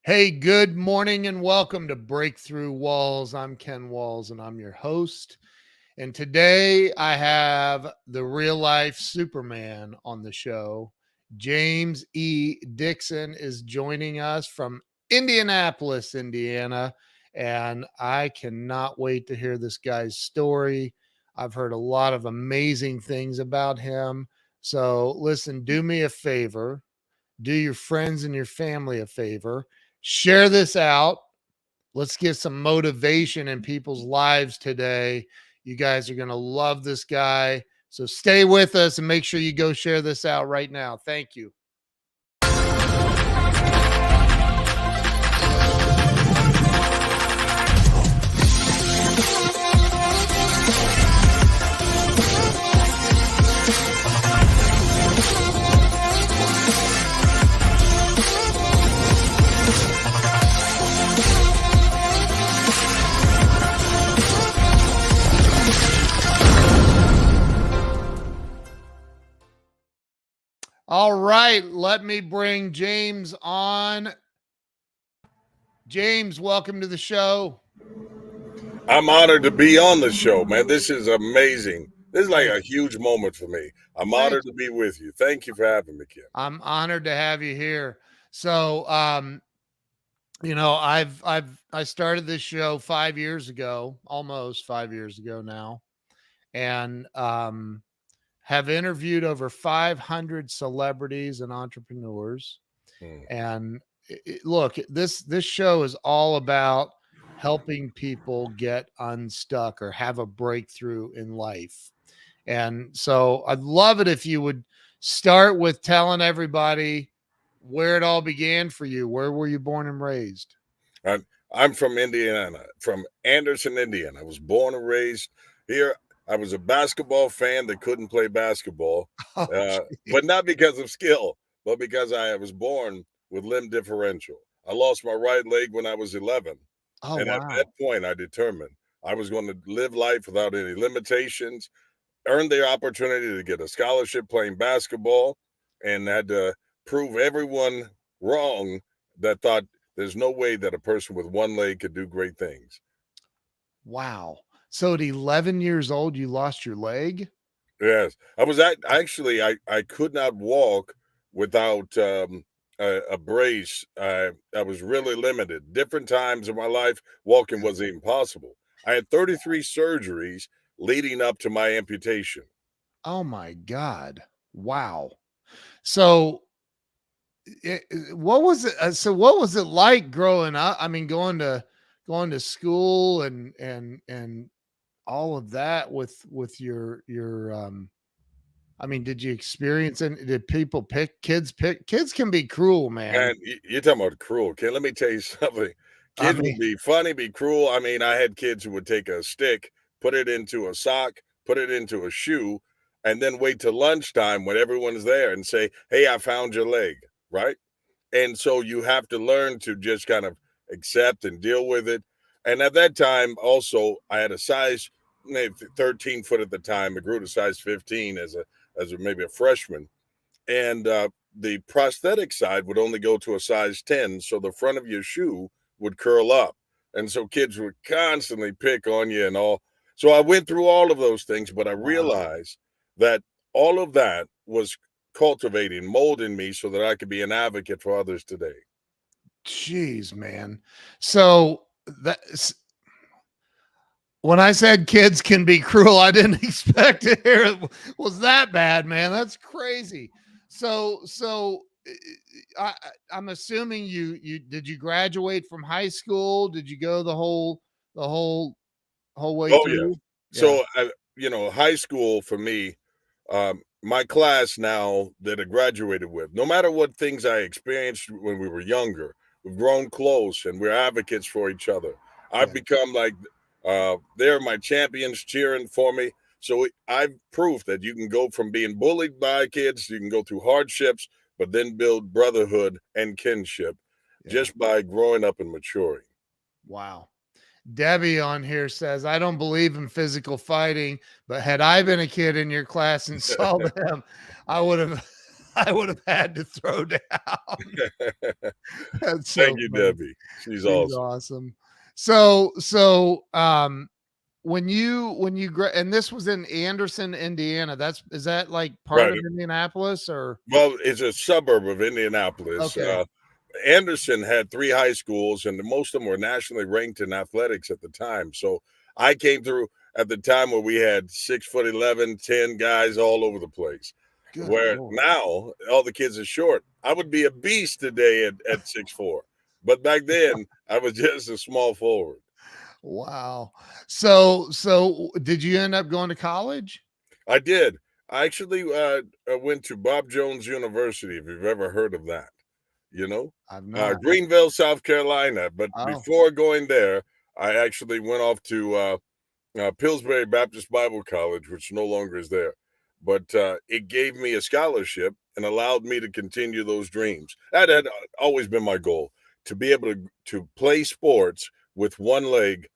Hey, good morning and welcome to Breakthrough Walls. I'm Ken Walls and I'm your host. And today I have the real life Superman on the show. James E. Dixon is joining us from Indianapolis, Indiana. And I cannot wait to hear this guy's story. I've heard a lot of amazing things about him. So, listen, do me a favor, do your friends and your family a favor, share this out. Let's get some motivation in people's lives today. You guys are going to love this guy. So stay with us and make sure you go share this out right now. Thank you. All right, let me bring James on. James, welcome to the show. I'm honored to be on the show, man. This is amazing. This is like a huge moment for me. I'm honored to be with you. Thank you for having me, Ken. I'm honored to have you here. So, I started this show 5 years ago, almost 5 years ago now, and have interviewed over 500 celebrities and entrepreneurs. And look, this show is all about helping people get unstuck or have a breakthrough in life. And so I'd love it if you would start with telling everybody where it all began for you. Where were you born and raised? I'm from Indiana, from Anderson, Indiana. I was born and raised here. I was a basketball fan that couldn't play basketball, but not because of skill, but because I was born with limb differential. I lost my right leg when I was 11. And at that point, I determined I was going to live life without any limitations, earned the opportunity to get a scholarship playing basketball, and had to prove everyone wrong that thought there's no way that a person with one leg could do great things. Wow. So at 11 years old, you lost your leg? Yes. I could not walk without a brace. I was really limited. Different times in my life, walking was impossible. I had 33 surgeries leading up to my amputation. Oh my God. Wow. So what was it? What was it like growing up? I mean, going to school and all of that with your I mean, did you experience and did people pick kids can be cruel, man. And you're talking about cruel. Okay, let me tell you something. Kids will be funny, be cruel. I mean, I had kids who would take a stick, put it into a sock, put it into a shoe, and then wait till lunchtime when everyone's there and say, "Hey, I found your leg," right? And so you have to learn to just kind of accept and deal with it. And at that time, also, I had a size maybe 13 foot at the time. I grew to size 15 as maybe a freshman, and the prosthetic side would only go to a size 10, so the front of your shoe would curl up, and so kids would constantly pick on you and all. So I went through all of those things, but I realized that all of that was cultivating, molding me so that I could be an advocate for others today. Jeez, man. So that's when I said kids can be cruel, I didn't expect to hear it was that bad, man. That's crazy. So I'm assuming you did you graduate from high school? Did you go the whole way through? Yeah. So high school for me, my class now that I graduated with, no matter what things I experienced when we were younger, we've grown close and we're advocates for each other. I've become like they're my champions cheering for me. So I've proved that you can go from being bullied by kids, you can go through hardships, but then build brotherhood and kinship just by growing up and maturing. Wow. Debbie on here says, I don't believe in physical fighting, but had I been a kid in your class and saw them, I would have I would have had to throw down. That's Thank so you, funny. Debbie. She's She's awesome. awesome. So, when you and this was in Anderson, Indiana. Is that like part Right. of Indianapolis or? Well, it's a suburb of Indianapolis. Okay, Anderson had 3 high schools, and most of them were nationally ranked in athletics at the time. So I came through at the time where we had 6'11", 10 guys all over the place. good Where lord. now all the kids are short. I would be a beast today at 6'4", but back then I was just a small forward. Wow. So did you end up going to college? I did. I actually went to Bob Jones University, if you've ever heard of that. You know, I've not. Greenville, South Carolina. But Oh, before going there, I actually went off to Pillsbury Baptist Bible College, which no longer is there. But it gave me a scholarship and allowed me to continue those dreams. That had always been my goal, to be able to play sports with one leg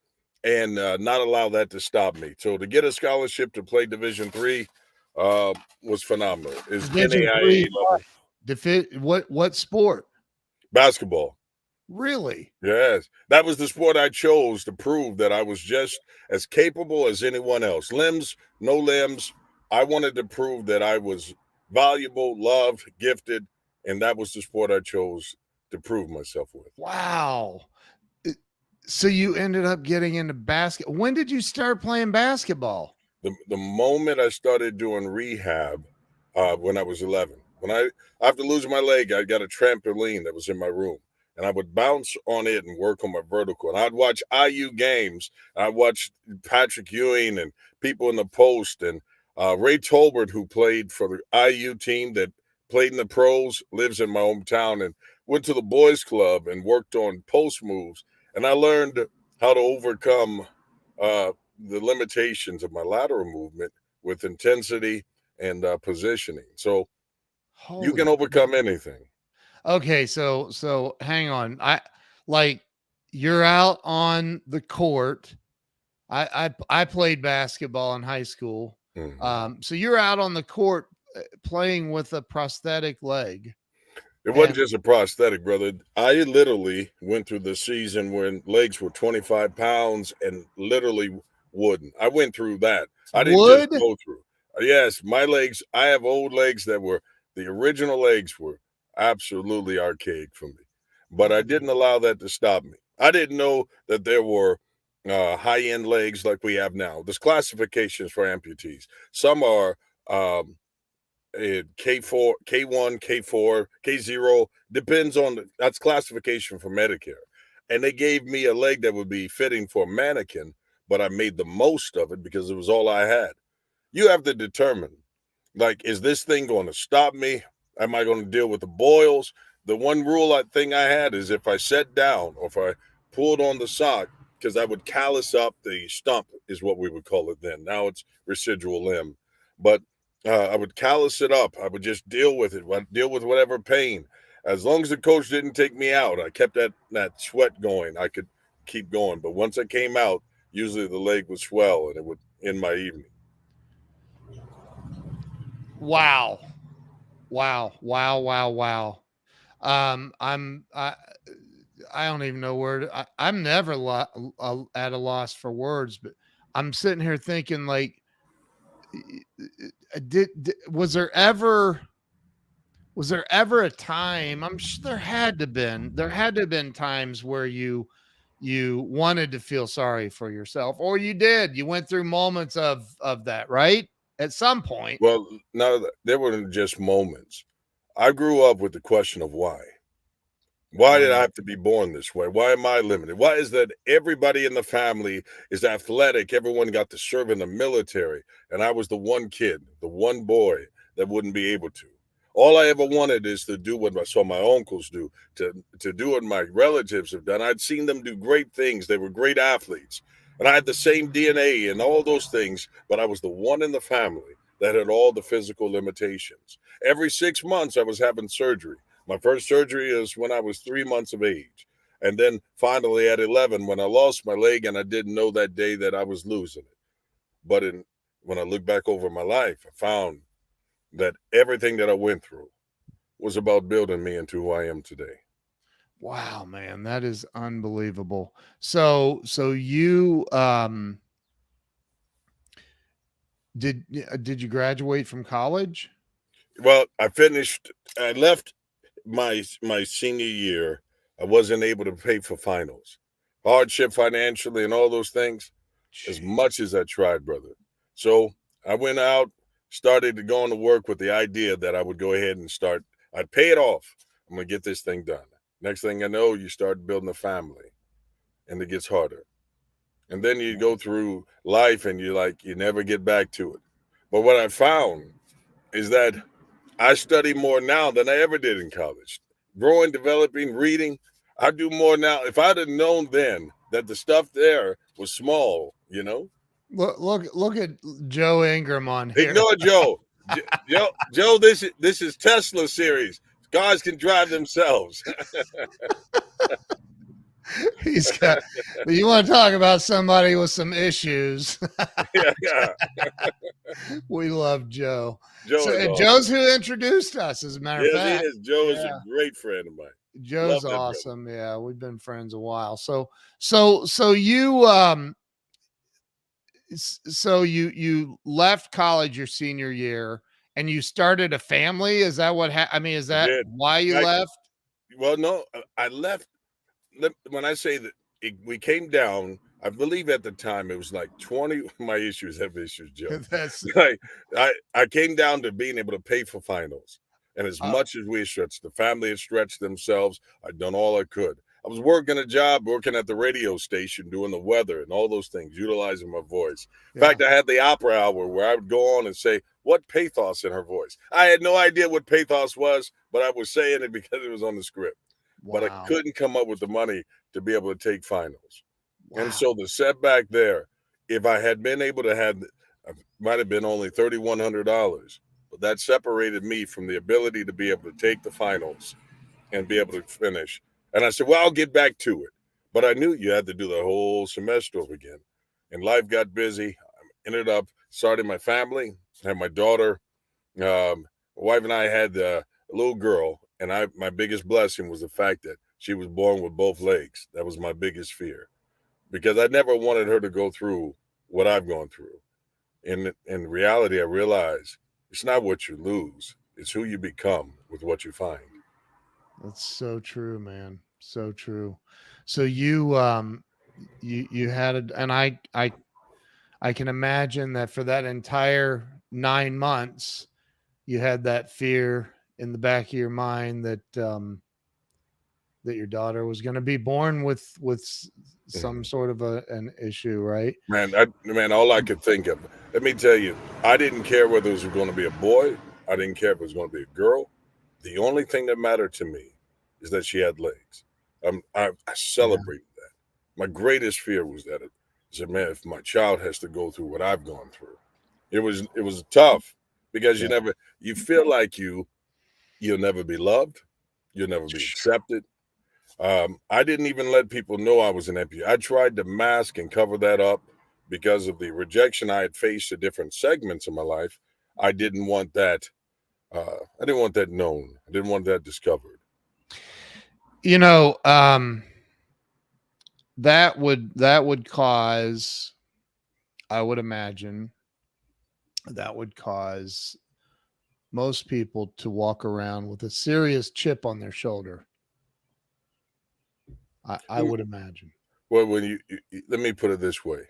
and not allow that to stop me. So to get a scholarship to play Division III was phenomenal. Is Division three. NAIA level What sport? basketball. Really? Yes, that was the sport I chose to prove that I was just as capable as anyone else. Limbs, no limbs. I wanted to prove that I was valuable, loved, gifted, and that was the sport I chose to prove myself with. Wow. Uh, So you ended up getting into basket. When did you start playing basketball? The moment I started doing rehab, when I was 11, after losing my leg, I got a trampoline that was in my room, and I would bounce on it and work on my vertical. And I'd watch IU games. I'd watch Patrick Ewing and people in the post, and Ray Tolbert, who played for the IU team that played in the pros, lives in my hometown, and went to the boys club and worked on post moves. And I learned how to overcome uh, the limitations of my lateral movement with intensity and positioning. So you Holy can crap. overcome anything. Okay, so hang on. Like you're out on the court. I played basketball in high school. Mhm. So you're out on the court playing with a prosthetic leg. It wasn't And just a prosthetic, brother. I literally went through the season when legs were 25 pounds and literally wooden. I went through that. I didn't just wood? go through. Yes, my legs, I have old legs that were the original legs were absolutely archaic for me. But I Oh my. didn't allow that to stop me. I didn't know that there were high end legs like we have now. There's classifications for amputees. Some are K4, K1, K4, K0, depends on that's classification for Medicare. And they gave me a leg that would be fitting for a mannequin, but I made the most of it because it was all I had. You have to determine, like, is this thing going to stop me? Am I going to deal with the boils? The one rule thing I had is if I sat down or if I pulled on the sock, because I would callus up the stump, is what we would call it then. Now it's residual limb. But I would callus it up. I would just deal with it, deal with whatever pain. As long as the coach didn't take me out, I kept that sweat going. I could keep going. But once I came out, usually the leg would swell and it would end my evening. Wow. Wow. I don't even know where I'm never at a loss for words, but I'm sitting here thinking like, was there ever a time? I'm sure there had to have been times where you wanted to feel sorry for yourself, or you went through moments of that, right? At some point. Well, now there weren't just moments. I grew up with the question of why. Why did I Right. have to be born this way? Why am I limited? Why is that everybody in the family is athletic? Everyone got to serve in the military, and I was the one kid, the one boy that wouldn't be able to. All I ever wanted is to do what I saw my uncles do, to do what my relatives have done. I'd seen them do great things. They were great athletes, and I had the same DNA and all those things, but I was the one in the family that had all the physical limitations. Every 6 months, I was having surgery. My first surgery is when I was 3 months of age. And then finally at 11, when I lost my leg and I didn't know that day that I was losing it. But when I look back over my life, I found that everything that I went through was about building me into who I am today. Wow, man, that is unbelievable. So you did you graduate from college? Well, I left my senior year. I wasn't able to pay for finals. Hardship financially and all those things, as much as I tried, brother. So I went out, started to go into work with the idea that I would go ahead and I'd pay it off. I'm gonna get this thing done. Next thing I know, you start building a family and it gets harder. And then you go through life and you never get back to it. But what I found is that I study more now than I ever did in college. Growing, developing, reading. I do more now. If I'd have known then that the stuff there was small, Look at Joe Ingram on here. ignore Joe. Joe, this is Tesla series. Cars can drive themselves. He's got. You want to talk about somebody with some issues? Yeah. We love Joe. Joe is awesome. Joe's who introduced us, as a matter of Yes, fact. he is. Joe is a great friend of mine. Joe's awesome. Yeah, we've been friends a while. So you left college your senior year and you started a family. Is that what I mean, is that why you left? Well, no, I left. When I say that we came down, I believe at the time it was like 20. My issues have issues, Joe. I came down to being able to pay for finals. And as much as we stretched, the family had stretched themselves. I'd done all I could. I was working a job, working at the radio station, doing the weather and all those things, utilizing my voice. In fact, I had the opera hour where I would go on and say, what pathos in her voice. I had no idea what pathos was, but I was saying it because it was on the script. Wow. But I couldn't come up with the money to be able to take finals. Wow. And so the setback there, if I had been able to have, it might have been only $3,100, but that separated me from the ability to be able to take the finals and be able to finish. And I said, well, I'll get back to it. But I knew you had to do the whole semester over again. And life got busy. I ended up starting my family. I had my daughter. My wife and I had a little girl. And my biggest blessing was the fact that she was born with both legs. That was my biggest fear. Because I never wanted her to go through what I've gone through. In reality, I realized it's not what you lose. It's who you become with what you find. That's so true, man. So true. So you had and I can imagine that for that entire 9 months, you had that fear in the back of your mind that that your daughter was going to be born with some sort of an issue, right? Man, all I could think of. Let me tell you, I didn't care whether it was going to be a boy. I didn't care if it was going to be a girl. The only thing that mattered to me is that she had legs. I celebrated that. My greatest fear was that I said, man, if my child has to go through what I've gone through, it was tough because you feel like you'll never be loved, you'll never be accepted. I didn't even let people know I was an amputee. I tried to mask and cover that up because of the rejection I had faced at different segments of my life. I didn't want that. I didn't want that known. I didn't want that discovered. That would cause, I would imagine, that would cause most people to walk around with a serious chip on their shoulder. I would imagine. Well, when you let me put it this way.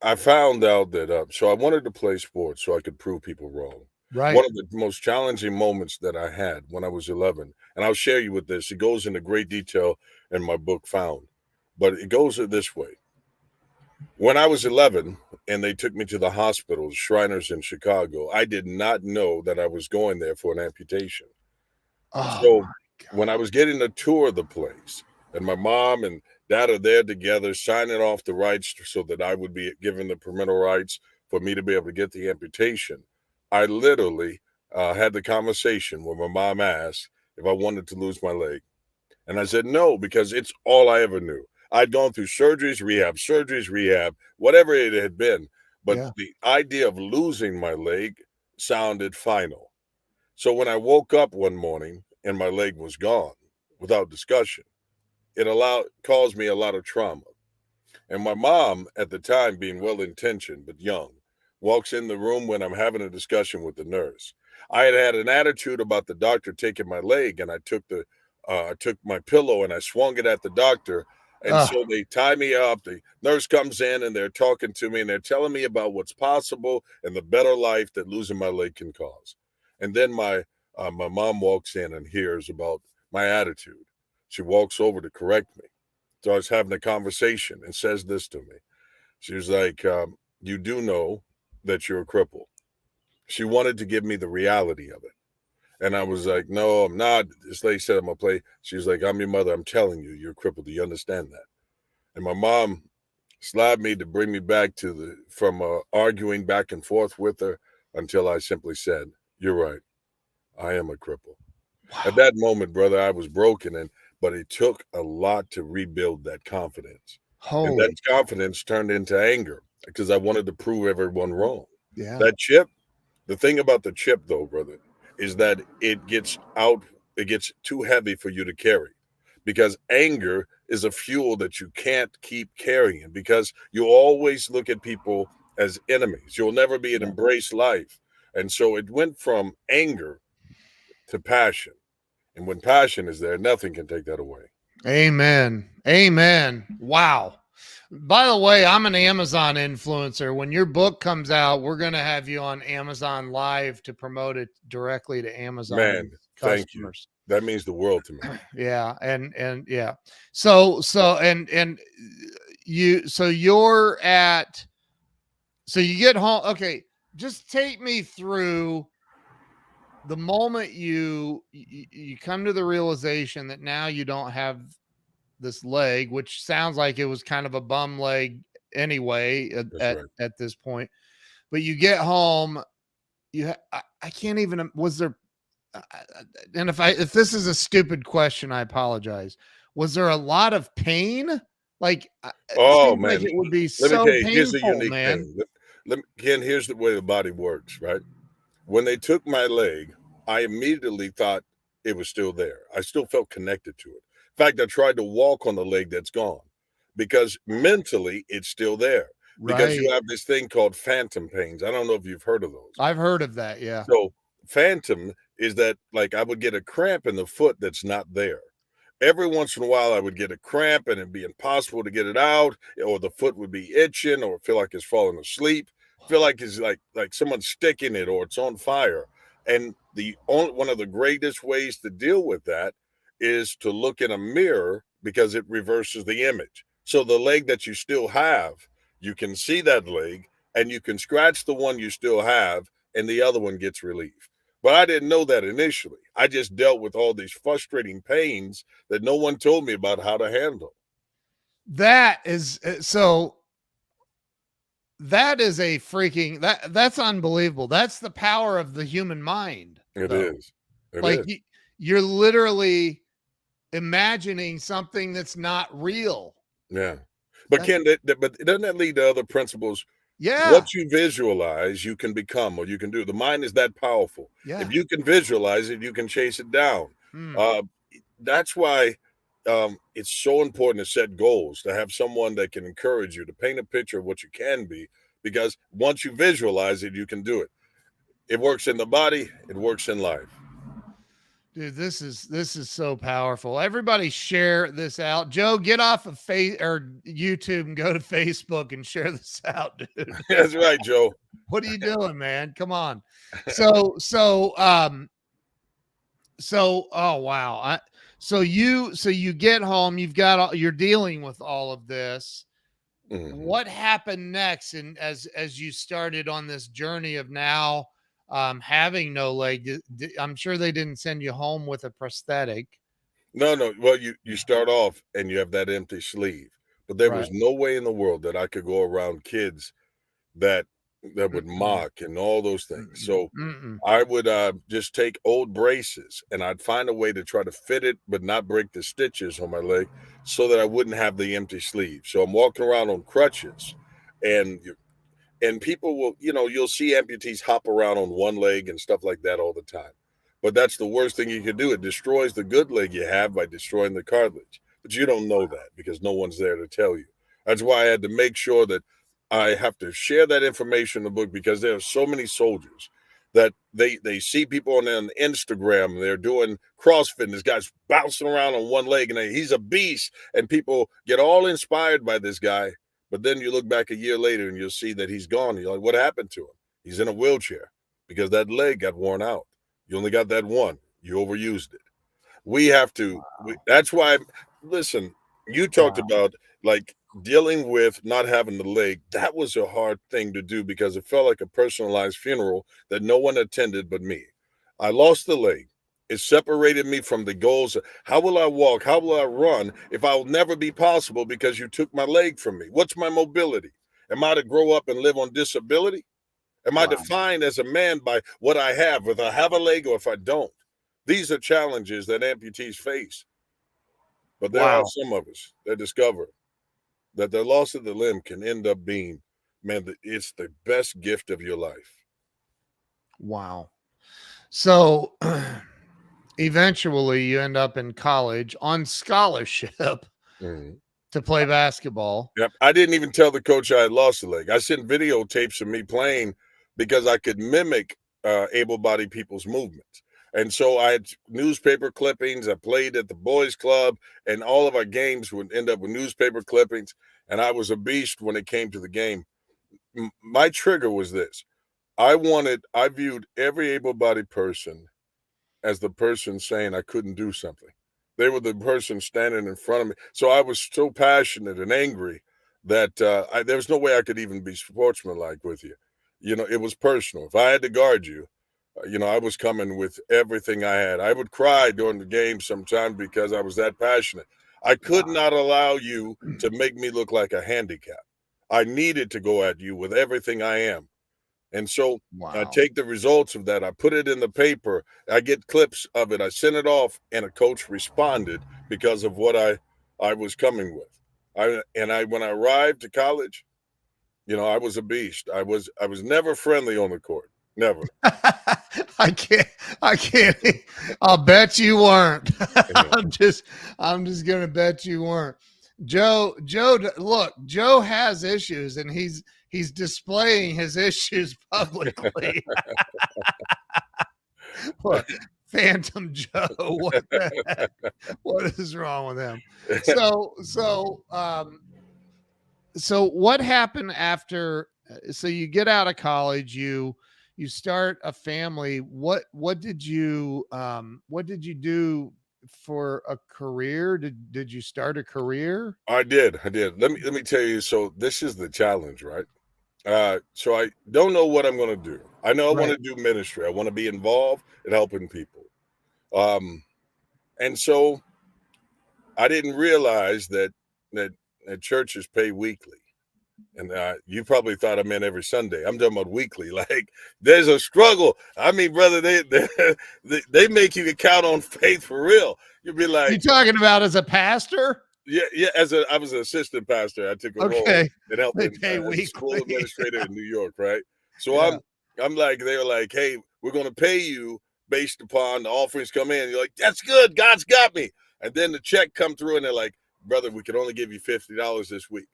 I found out that so I wanted to play sports so I could prove people wrong. Right. One of the most challenging moments that I had when I was 11, and I'll share you with this. It goes into great detail in my book, Found, but it goes this way. When I was 11 and they took me to the hospital, Shriners in Chicago, I did not know that I was going there for an amputation. So when I was getting a tour of the place, and my mom and dad are there together signing off the rights so that I would be given the parental rights for me to be able to get the amputation, I literally had the conversation where my mom asked if I wanted to lose my leg. And I said no, because it's all I ever knew. I'd gone through surgeries, rehab, whatever it had been. But the idea of losing my leg sounded final. So when I woke up one morning and my leg was gone without discussion, it caused me a lot of trauma. And my mom, at the time, being well intentioned but young, walks in the room when I'm having a discussion with the nurse. I had had an attitude about the doctor taking my leg, and I took my pillow and I swung it at the doctor. And Oh, so they tie me up. The nurse comes in and they're talking to me and they're telling me about what's possible and the better life that losing my leg can cause. And then my mom walks in and hears about my attitude. She walks over to correct me. So I was having a conversation and says this to me. She was like, you do know that you're a cripple. She wanted to give me the reality of it. And I was like, no, I'm not. This lady said I'm going to play. She was like, I'm your mother. I'm telling you, you're crippled. Do you understand that? And my mom slapped me to bring me back from arguing back and forth with her until I simply said, you're right. I am a cripple. At wow. that moment, brother, I was broken, but it took a lot to rebuild that confidence. And that Holy, confidence turned into anger because I wanted to prove everyone wrong. yeah. That chip, the thing about the chip though, brother, is that it gets too heavy for you to carry because anger is a fuel that you can't keep carrying because you always look at people as enemies. You'll never be an Yeah. embrace life. And so it went from anger to passion. And when passion is there, nothing can take that away. Amen. Amen. Wow. By the way, I'm an Amazon influencer. When your book comes out, we're going to have you on Amazon Live to promote it directly to Amazon Man, thank you. customers. That means the world to me. Yeah, and yeah. So you're at so you get home. Okay, just take me through the moment you come to the realization that now you don't have this leg, which sounds like it was kind of a bum leg anyway That's right. at this point. But you get home, I can't even. Was there? And if this is a stupid question, I apologize. Was there a lot of pain? Like it Oh seems like man, it would be let me so tell you, here's the painful, unique man. thing. Ken, here's the way the body works, right? When they took my leg, I immediately thought it was still there. I still felt connected to it. In fact, I tried to walk on the leg that's gone because mentally it's still there. Because you Right. have this thing called phantom pains. I don't know if you've heard of those. I've heard of that. Yeah. So, phantom is that like I would get a cramp in the foot that's not there. Every once in a while, I would get a cramp and it'd be impossible to get it out, or the foot would be itching, or feel like it's falling asleep, feel like it's like someone's sticking it, or it's on fire. And the only one of the greatest ways to deal with that is to look in a mirror because it reverses the image. So the leg that you still have, you can see that leg, and you can scratch the one you still have, and the other one gets relief. But I didn't know that initially. I just dealt with all these frustrating pains that no one told me about how to handle. That is so that is a freaking that's unbelievable. That's the power of the human mind, It though. is. It Like is. you're literally imagining something that's not real. Yeah. But That's but doesn't that lead to other principles? yeah, What you visualize, you can become or you can do. The mind is that powerful. yeah. If you can visualize it, you can chase it down. Hmm. Uh, that's why it's so important to set goals, to have someone that can encourage you, to paint a picture of what you can be, because once you visualize it, you can do it. It works in the body, it works in life. Dude, this is so powerful. Everybody share this out. Joe, get off of face or YouTube and go to Facebook and share this out, dude. That's right, Joe. What are you doing, man? Come on. So oh wow. So you get home, you're dealing with all of this. Mhm. What happened next? And as you started on this journey of now having no leg, I'm sure they didn't send you home with a prosthetic. No, no. Well, you start off and you have that empty sleeve, but there Right. was no way in the world that I could go around kids that would Mm-mm, mock and all those things. mm-mm, So mm-mm. I would just take old braces and I'd find a way to try to fit it, but not break the stitches on my leg, so that I wouldn't have the empty sleeve. So I'm walking around on crutches, and people will, you'll see amputees hop around on one leg and stuff like that all the time. but that's the worst thing you can do. It destroys the good leg you have by destroying the cartilage. But you don't know that because no one's there to tell you. That's why I had to make sure that I have to share that information in the book, because there are so many soldiers that they see people on Instagram, they're doing CrossFit, and this guy's bouncing around on one leg, and he's a beast, and people get all inspired by this guy. But then you look back a year later and you'll see that he's gone. You're like, what happened to him? He's in a wheelchair because that leg got worn out. You only got that one. You overused it. We have to. That's why. Listen, you talked Wow. about like dealing with not having the leg. That was a hard thing to do because it felt like a personalized funeral that no one attended but me. I lost the leg. It separated me from the goals. How will I walk? How will I run if I'll never be possible because you took my leg from me? What's my mobility? Am I to grow up and live on disability? Am I Wow. defined as a man by what I have, whether I have a leg or if I don't? These are challenges that amputees face. But there are Wow. some of us that discover that the loss of the limb can end up being, man, it's the best gift of your life. Wow. So eventually you end up in college on scholarship Mhm. to play basketball. Yep. I didn't even tell the coach I had lost a leg. I sent videotapes of me playing because I could mimic able-bodied people's movements. And so I had newspaper clippings. I played at the boys' club, and all of our games would end up with newspaper clippings. And I was a beast when it came to the game. My trigger was this. I viewed every able-bodied person as the person saying I couldn't do something. They were the person standing in front of me. So I was so passionate and angry that there was no way I could even be sportsmanlike with you. You know, it was personal. If I had to guard you, I was coming with everything I had. I would cry during the game sometimes because I was that passionate. I could Wow. not allow you to make me look like a handicap. I needed to go at you with everything I am. And so I Wow. take the results of that. I put it in the paper. I get clips of it. I sent it off, and a coach responded because of what I was coming with. When I arrived to college, I was a beast. I was never friendly on the court. Never. I can't. I can't. I'll bet you weren't. Yeah. I'm just gonna bet you weren't. Joe, look, Joe has issues, and he's displaying his issues publicly. Look, Phantom Joe, what the heck? What is wrong with him? So what happened after? So you get out of college, you start a family. What did you do for a career? Did you start a career? I did. I did. Let me tell you. So this is the challenge, right? So I don't know what I'm going to do. I know I want Right. to do ministry. I want to be involved in helping people. Um, and so I didn't realize that, that churches pay weekly. And you probably thought I meant every Sunday. I'm talking about weekly. Like there's a struggle. I mean, brother, they make you count on faith for real. You'd be You like, talking about as a pastor? yeah, yeah. I was an assistant pastor. I took a role Okay. in They helping pay as a school weekly. administrator in New York, right? So Yeah. I'm like, they're like, hey, we're going to pay you based upon the offerings come in. You're like, that's good. God's got me. And then the check come through, and they're like, brother, we can only give you $50 this week.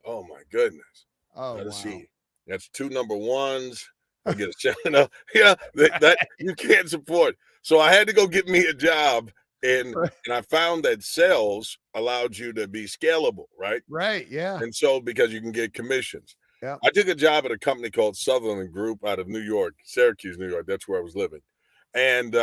Oh my goodness. Oh Let's wow. see. That's two number ones. I get a check. No, yeah, that you can't support. So I had to go get me a job, and I found that sales allowed you to be scalable, right? Right. Yeah. And so because you can get commissions. Yeah. I took a job at a company called Sutherland Group out of New York, Syracuse, New York. That's where I was living. And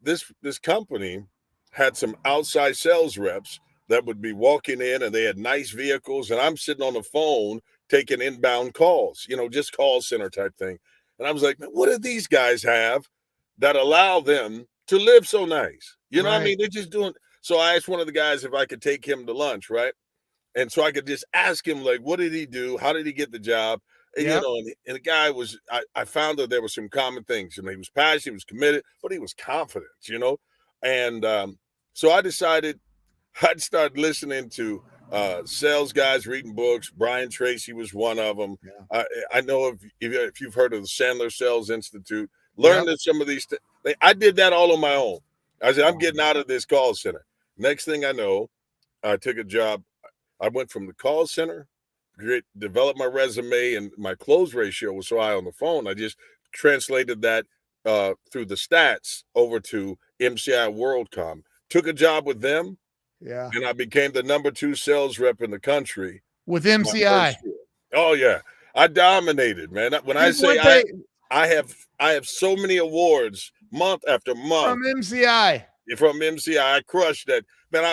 this company had some outside sales reps that would be walking in, and they had nice vehicles, and I'm sitting on the phone taking inbound calls, just call center type thing. And I was like, man, what do these guys have that allow them to live so nice? You know what I Right. mean? They're just doing. So I asked one of the guys if I could take him to lunch, right? And so I could just ask him, like, what did he do? How did he get the job? And, Yep. and the guy was, I found that there were some common things. He was passionate, he was committed, but he was confident. And so I decided I'd start listening to sales guys, reading books. Brian Tracy was one of them. Yeah. I know if you've heard of the Sandler Sales Institute, learn Yep. that some of these. I did that all on my own. I said, I'm getting out of this call center. Next thing I know, I took a job. I went from the call center, developed my resume, and my close ratio was so high on the phone. I just translated that through the stats over to MCI WorldCom. Took a job with them, Yeah. and I became the number 2 sales rep in the country. With My MCI. first year. Oh yeah, I dominated, man. When I say I have so many awards month after month from MCI. From MCI, I crushed that. Man,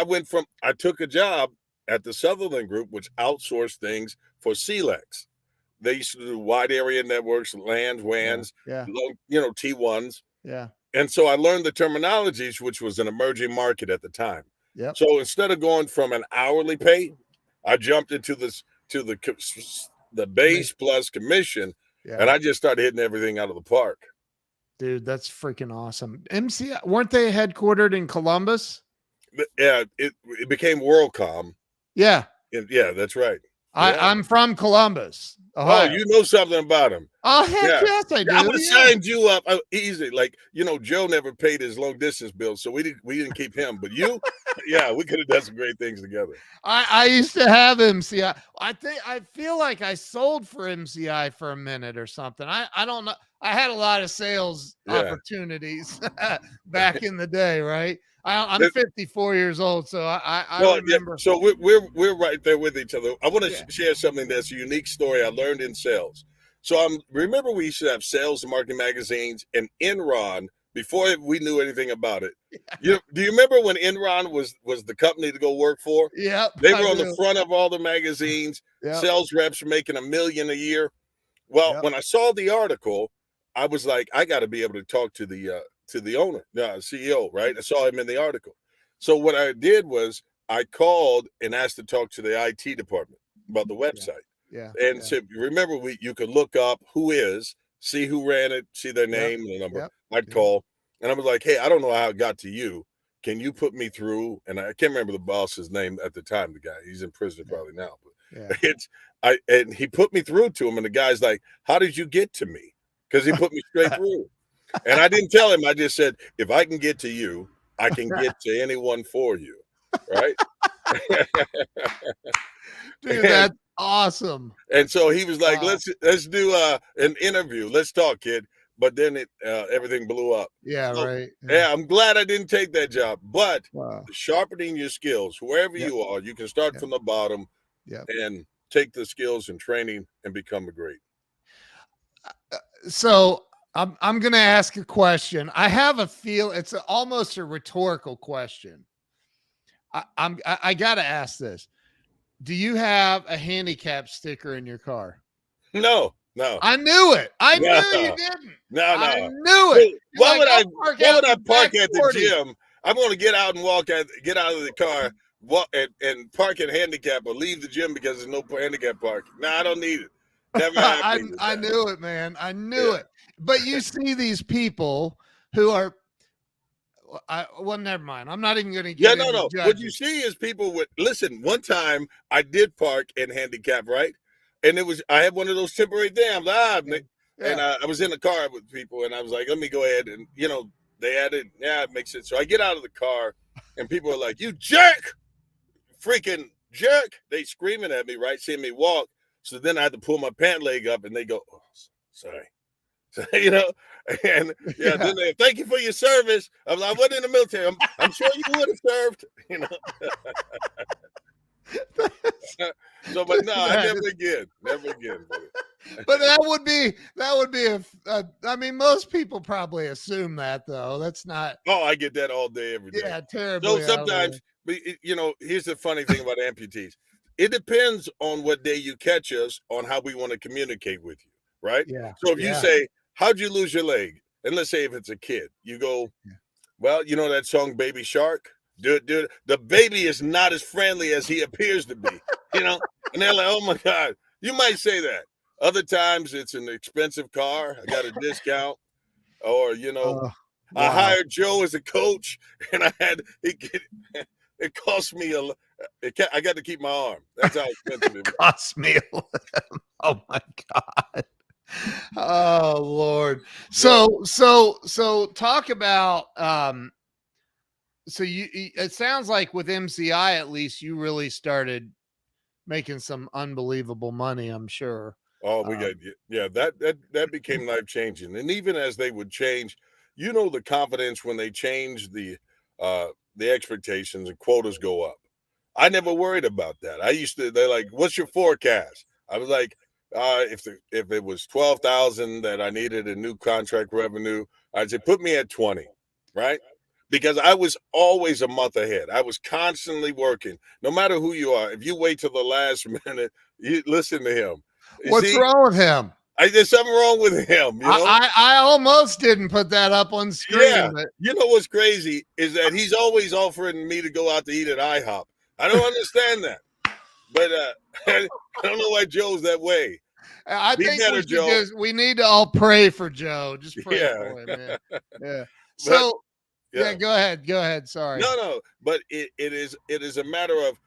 I took a job at the Sutherland Group, which outsourced things for CLEX. They used to do wide area networks, LANs, WANs, Yeah. T1s. Yeah. And so I learned the terminologies, which was an emerging market at the time. Yep. So instead of going from an hourly pay, I jumped into the base plus commission, and I just started hitting everything out of the park. Dude, that's freaking awesome. MCI, weren't they headquartered in Columbus? Yeah, it became WorldCom. Yeah. Yeah, that's right. I'm from Columbus, Ohio. Oh, you know something about him. Oh, heck yes, I do. I would have signed you up easy. Like, Joe never paid his long distance bill, so we didn't keep him. But you, yeah, we could have done some great things together. I used to have MCI. I feel like I sold for MCI for a minute or something. I don't know. I had a lot of sales opportunities back in the day, right? I'm 54 years old, so I remember. Yeah. So we're right there with each other. I want to share something that's a unique story I learned in sales. So remember we used to have sales and marketing magazines, and Enron, before we knew anything about it. Do you remember when Enron was the company to go work for? Yep. They were on the front of all the magazines. Yep. Sales reps were making $1 million a year. Well, when I saw the article, I was like, I got to be able to talk to the owner, CEO, right? I saw him in the article. So what I did was I called and asked to talk to the IT department about the website. And said, remember, you could look up who is, see who ran it, see their name and the number. I'd call, and I was like, hey, I don't know how it got to you. Can you put me through? And I can't remember the boss's name at the time. The guy, he's in prison probably now. But and he put me through to him, and the guy's like, how did you get to me? Because he put me straight through. And I didn't tell him. I just said, if I can get to you, I can get to anyone for you. Right? Dude, that's awesome. And so he was like, let's do an interview. Let's talk, kid. But then everything blew up. Yeah, so, right. Yeah, I'm glad I didn't take that job. But sharpening your skills, wherever you are, you can start from the bottom and take the skills and training and become a great. So I'm going to ask a question. I have a feel it's almost a rhetorical question. I got to ask this. Do you have a handicap sticker in your car? No. I knew it. I knew you didn't. No. I knew it. Why would I park at the gym? I'm going to get out and get out of the car, walk and park at handicap or leave the gym because there's no handicap parking. No, I don't need it. Never happened. I knew it, man. I knew it. But you see these people who are. Well, never mind. I'm not even going to get into no. What you see is people listen. One time I did park in handicap, right? And I had one of those temporary dams. And I was in the car with people, and I was like, let me go ahead. And, they added, it makes sense. So I get out of the car, and people are like, you jerk, freaking jerk. They screaming at me, right? Seeing me walk. So then I had to pull my pant leg up, and they go, oh, sorry. So, and then they thank you for your service. I wasn't in the military. I'm sure you would have served, So, but no, I never again. But that would be I mean, most people probably assume that, though. That's not. Oh, I get that all day, every day. Yeah, terribly. So sometimes, here's the funny thing about amputees. It depends on what day you catch us on how we want to communicate with you, right? Yeah. So if you say, how'd you lose your leg? And let's say if it's a kid, you go, well, you know that song Baby Shark? Dude, the baby is not as friendly as he appears to be, And they're like, oh my God, you might say that. Other times it's an expensive car. I got a discount. Or, I hired Joe as a coach, and it cost me I got to keep my arm. That's how expensive it cost me. Oh my God. Oh Lord. Yeah. So talk about so it sounds like with MCI at least you really started making some unbelievable money, I'm sure. Oh, we got Um, yeah, that became life changing. And even as they would change, the confidence when they change the expectations and quotas go up. I never worried about that. They're like, "What's your forecast?" I was like, if it was 12,000 that I needed in new contract revenue, I'd say put me at 20, right? Because I was always a month ahead. I was constantly working. No matter who you are, if you wait till the last minute, you listen to him. You what's see, wrong with him? there's something wrong with him, I almost didn't put that up on Yeah. screen, but You know what's crazy is that he's always offering me to go out to eat at IHOP. I don't understand that. But I don't know why Joe's that way. I Be think better, Joe. we need to all pray for Joe. Just pray Yeah. for him, man. Yeah. But So yeah, yeah. go ahead. Go ahead. Sorry. No. But it is a matter of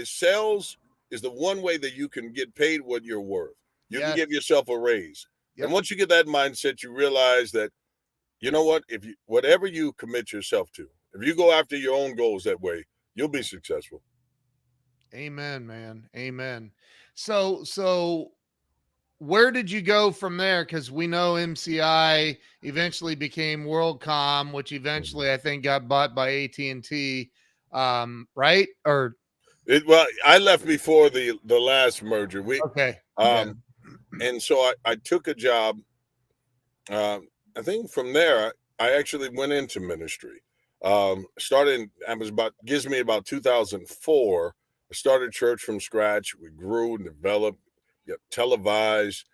sales is the one way that you can get paid what you're worth. You can Yes. give yourself a raise. And Yep. once you get that mindset, you realize that you know what? If you whatever you commit yourself to, if you go after your own goals that way, you'll be successful. Amen, man. Amen. So where did you go from there? Because we know MCI eventually became WorldCom, which Mhm. eventually I think got bought by AT&T. Right? Or Well, I left before the last merger. We okay. Yeah. um and so I took a job. I think from there I actually went into ministry. Started I was about gives me about 2004. I started church from scratch. We grew and developed, televised.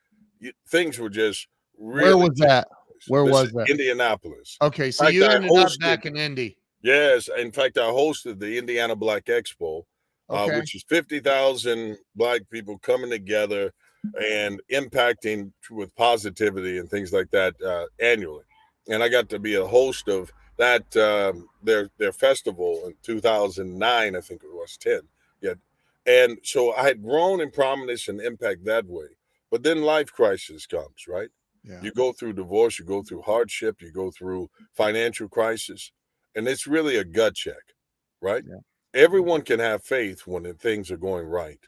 Things were just Where really was taking that? place. Where This was is that? Indianapolis. Okay, so In fact, you I ended up hosted. back in Indy. Yes, in fact, I hosted the Indiana Black Expo, Okay. which is 50,000 Black people coming together and impacting with positivity and things like that annually. And I got to be a host of that their festival in 2009, I think it was 10. Yeah, and so I had grown in prominence and impact that way. But then life crisis comes, right? Yeah. You go through divorce, you go through hardship, you go through financial crisis, and it's really a gut check, right? Yeah. Everyone can have faith when things are going right.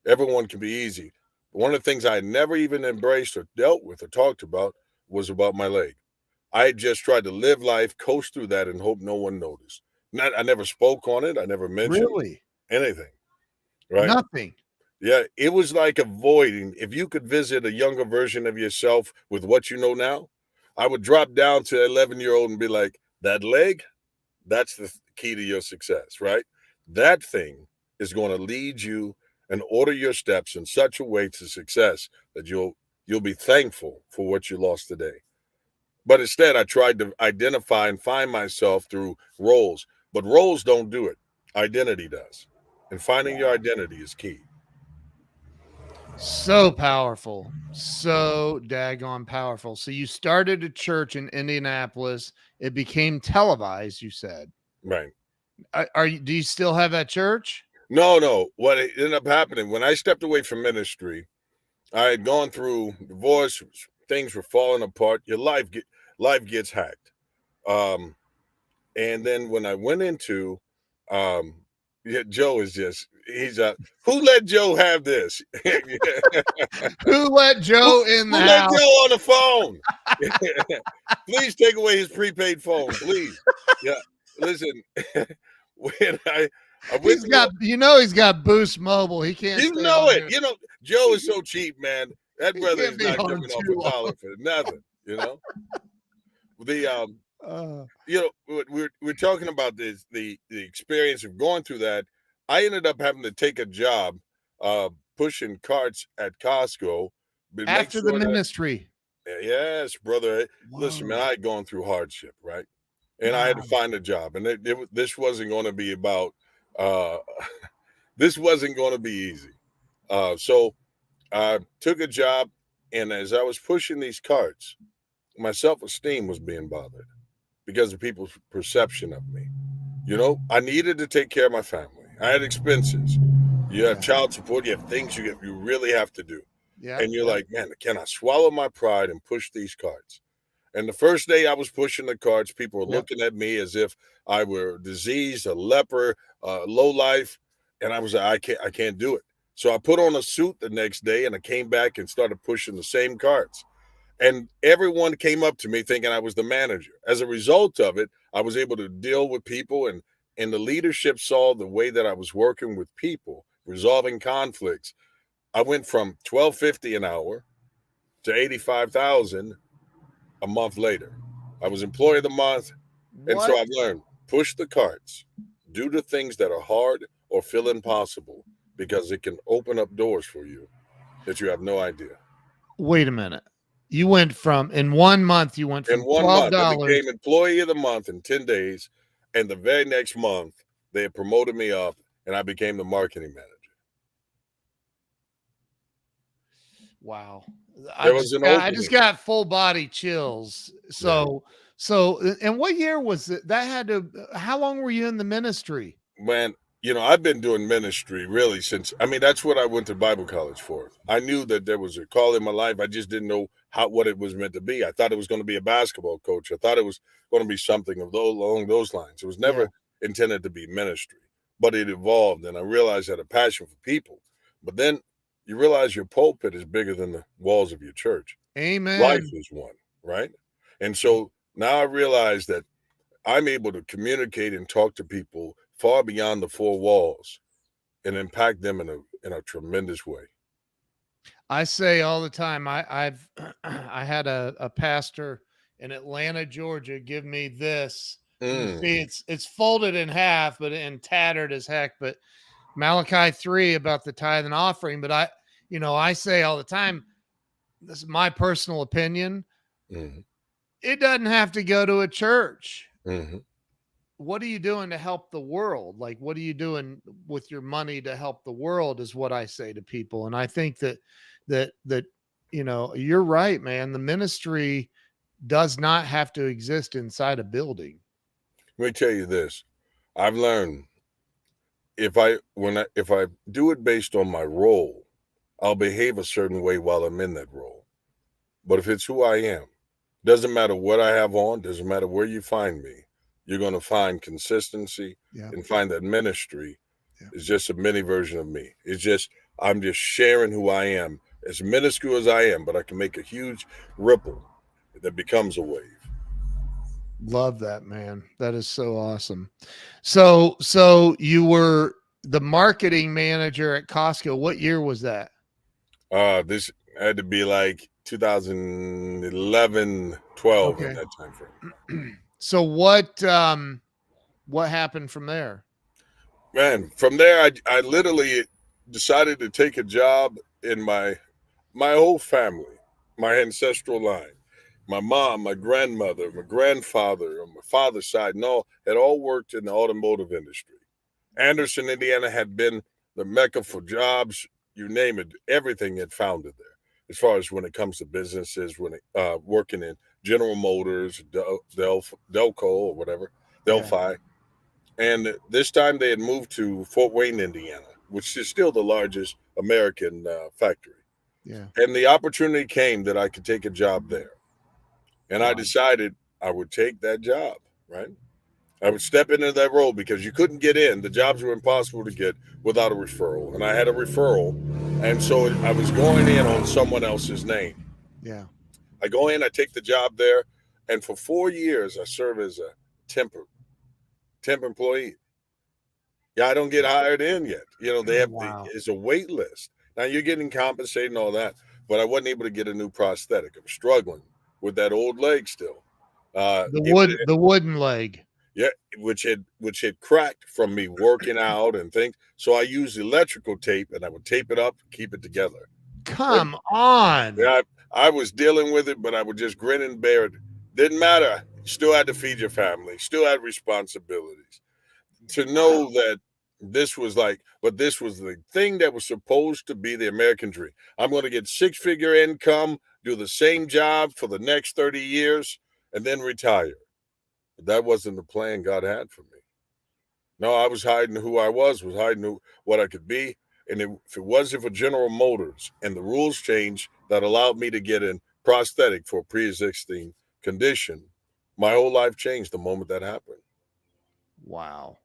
Everyone can be easy. One of the things I never even embraced or dealt with or talked about was about my leg. I just tried to live life, coast through that, and hope no one noticed. I never spoke on it. I never mentioned Really? anything, right? Nothing. Yeah, it was like avoiding. If you could visit a younger version of yourself with what you know now, I would drop down to 11-year-old and be like, that leg, that's the key to your success, right? That thing is going to lead you and order your steps in such a way to success that you'll be thankful for what you lost today. But instead, I tried to identify and find myself through roles, but roles don't do it. Identity does. And finding your identity is key. So powerful. So daggone powerful. So you started a church in Indianapolis. It became televised, you said. Right. Do you still have that church? No. What ended up happening when I stepped away from ministry, I had gone through divorce, things were falling apart. Your life gets hacked. Um, and then when I went into, um, yeah, Joe is just he's who let Joe have this? Who let who, Joe in the who let house? Joe on the phone? Please take away his prepaid phone, please. Yeah, listen, when I went He's through. got, he's got Boost Mobile. He can't You stay know on it. here. Joe He, is so cheap, man. That he brother can't is be not on jumping off a too long. collar for nothing. The Uh, we're talking about this the experience of going through that. I ended up having to take a job pushing carts at Costco to make after the sure that ministry. yes, brother. Listen, man, Whoa. I had gone through hardship, right? And I had to Wow. find a job, and this wasn't going to be about uh this wasn't going to be easy. So I took a job, and as I was pushing these carts, my self esteem was being bothered because of people's perception of me. I needed to take care of my family. I had expenses. You have Yeah. child support. You have things you really have to do. Yeah. And you're like, man, can I swallow my pride and push these cards? And the first day I was pushing the cards, people were Yep. looking at me as if I were diseased, a leper, low life. And I was like, I can't do it. So I put on a suit the next day and I came back and started pushing the same cards. And everyone came up to me thinking I was the manager. As a result of it, I was able to deal with people, and the leadership saw the way that I was working with people, resolving conflicts. I went from 12.50 an hour to 85,000 a month later. I was employee of the month, and so What? I've learned push the cards, do the things that are hard or feel impossible because it can open up doors for you that you have no idea. Wait a minute. You went from in 1 month, you went In from 1 month, I $12. became employee of the month in 10 days, and the very next month, they had promoted me up, and I became the marketing manager. Wow. There was an I just opening. got full body chills. Yeah. And what year was it? That had to how long were you in the ministry? Man, I've been doing ministry really since, I mean, that's what I went to Bible college for. I knew that there was a call in my life. I just didn't know what it was meant to be. I thought it was going to be a basketball coach. I thought it was going to be something along those lines. It was Yeah. never intended to be ministry, but it evolved. And I realized I had a passion for people. But then you realize your pulpit is bigger than the walls of your church. Life Amen. is one, right? And so now I realize that I'm able to communicate and talk to people far beyond the four walls and impact them in a tremendous way. I say all the time, I've I had a pastor in Atlanta, Georgia, give me this. You can see Mm, it's folded in half, but and tattered as heck. But Malachi 3 about the tithe and offering. But I say all the time, this is my personal opinion. mhm, It doesn't have to go to a church. mhm. What are you doing to help the world? Like, what are you doing with your money to help the world is what I say to people. And I think that you're right, man. The ministry does not have to exist inside a building. Let me tell you this. I've learned if I do it based on my role, I'll behave a certain way while I'm in that role. But if it's who I am, doesn't matter what I have on, doesn't matter where you find me, you're going to find consistency Yeah. and find that ministry Yeah. is just a mini version of me. I'm just sharing who I am, as minuscule as I am, but I can make a huge ripple that becomes a wave. Love that, man. That is so awesome. So you were the marketing manager at Costco. What year was that? This had to be like 2011, 12 in Okay. that time frame. So what happened from there? Man, from there, I literally decided to take a job in my whole family, my ancestral line. My mom, my grandmother, my grandfather on my father's side, and all had all worked in the automotive industry. Anderson, Indiana had been the mecca for jobs, you name it, everything had founded there. As far as when it comes to businesses, working in General Motors, Delco, or whatever, Yeah. Delphi. And this time they had moved to Fort Wayne, Indiana, which is still the largest American factory. Yeah. And the opportunity came that I could take a job there. And I Wow. decided I would take that job, right? I would step into that role because you couldn't get in. The jobs were impossible to get without a referral. And I had a referral. And so I was going in on someone else's name. Yeah. I go in, I take the job there. And for 4 years, I serve as a temp employee. Yeah, I don't get hired in yet. Wow. It's a wait list. Now you're getting compensated and all that, but I wasn't able to get a new prosthetic. I'm struggling with that old leg still. Even The wooden leg. Yeah, which had cracked from me working out and things. So I used electrical tape and I would tape it up, keep it together. And Come on. yeah, I was dealing with it, but I would just grin and bear it. Didn't matter. Still had to feed your family, still had responsibilities. To know that this was the thing that was supposed to be the American dream. I'm going to get six-figure income, do the same job for the next 30 years, and then retire. But that wasn't the plan God had for me. No, I was hiding who I was hiding what I could be. And if it wasn't for General Motors and the rules changed that allowed me to get a prosthetic for a pre-existing condition, my whole life changed the moment that happened. Wow.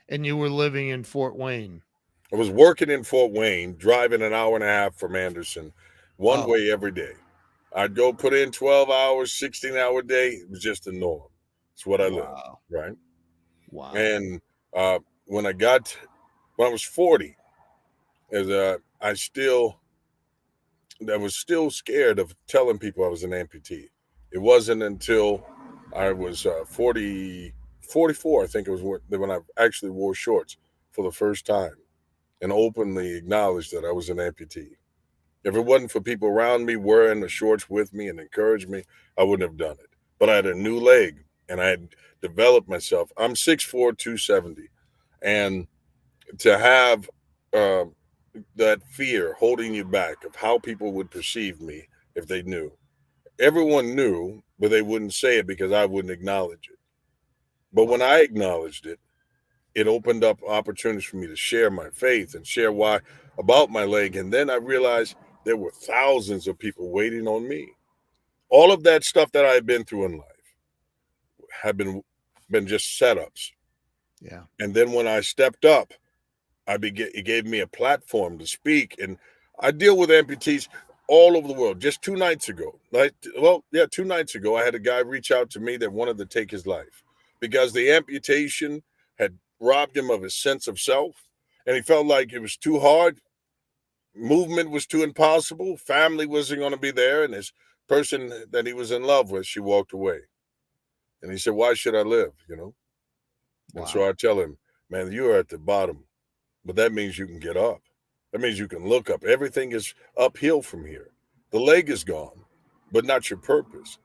And you were living in Fort Wayne. I was working in Fort Wayne, driving an hour and a half from Anderson, one Oh, way every day. I'd go put in 12 hours, 16-hour day. It was just the norm. It's what I lived, wow. right? Wow. And uh, when when I was 40, as I was still scared of telling people I was an amputee. It wasn't until I was 44, I think it was when I actually wore shorts for the first time and openly acknowledged that I was an amputee. If it wasn't for people around me wearing the shorts with me and encouraged me, I wouldn't have done it. But I had a new leg and I had developed myself. I'm 6'4", 270. And to have uh, that fear holding you back of how people would perceive me if they knew. Everyone knew, but they wouldn't say it because I wouldn't acknowledge it. But when Wow. I acknowledged it, it opened up opportunities for me to share my faith and share why about my leg. And then I realized there were thousands of people waiting on me. All of that stuff that I had been through in life had been just setups. Yeah. And then when I stepped up, it gave me a platform to speak. And I deal with amputees all over the world. Just 2 nights ago, 2 nights ago, I had a guy reach out to me that wanted to take his life because the amputation had robbed him of his sense of self. And he felt like it was too hard. Movement was too impossible. Family wasn't going to be there. And his person that he was in love with, she walked away. And he said, why should I live? And so Wow. I tell him, man, you are at the bottom, but that means you can get up. That means you can look up. Everything is uphill from here. The leg is gone, but not your purpose.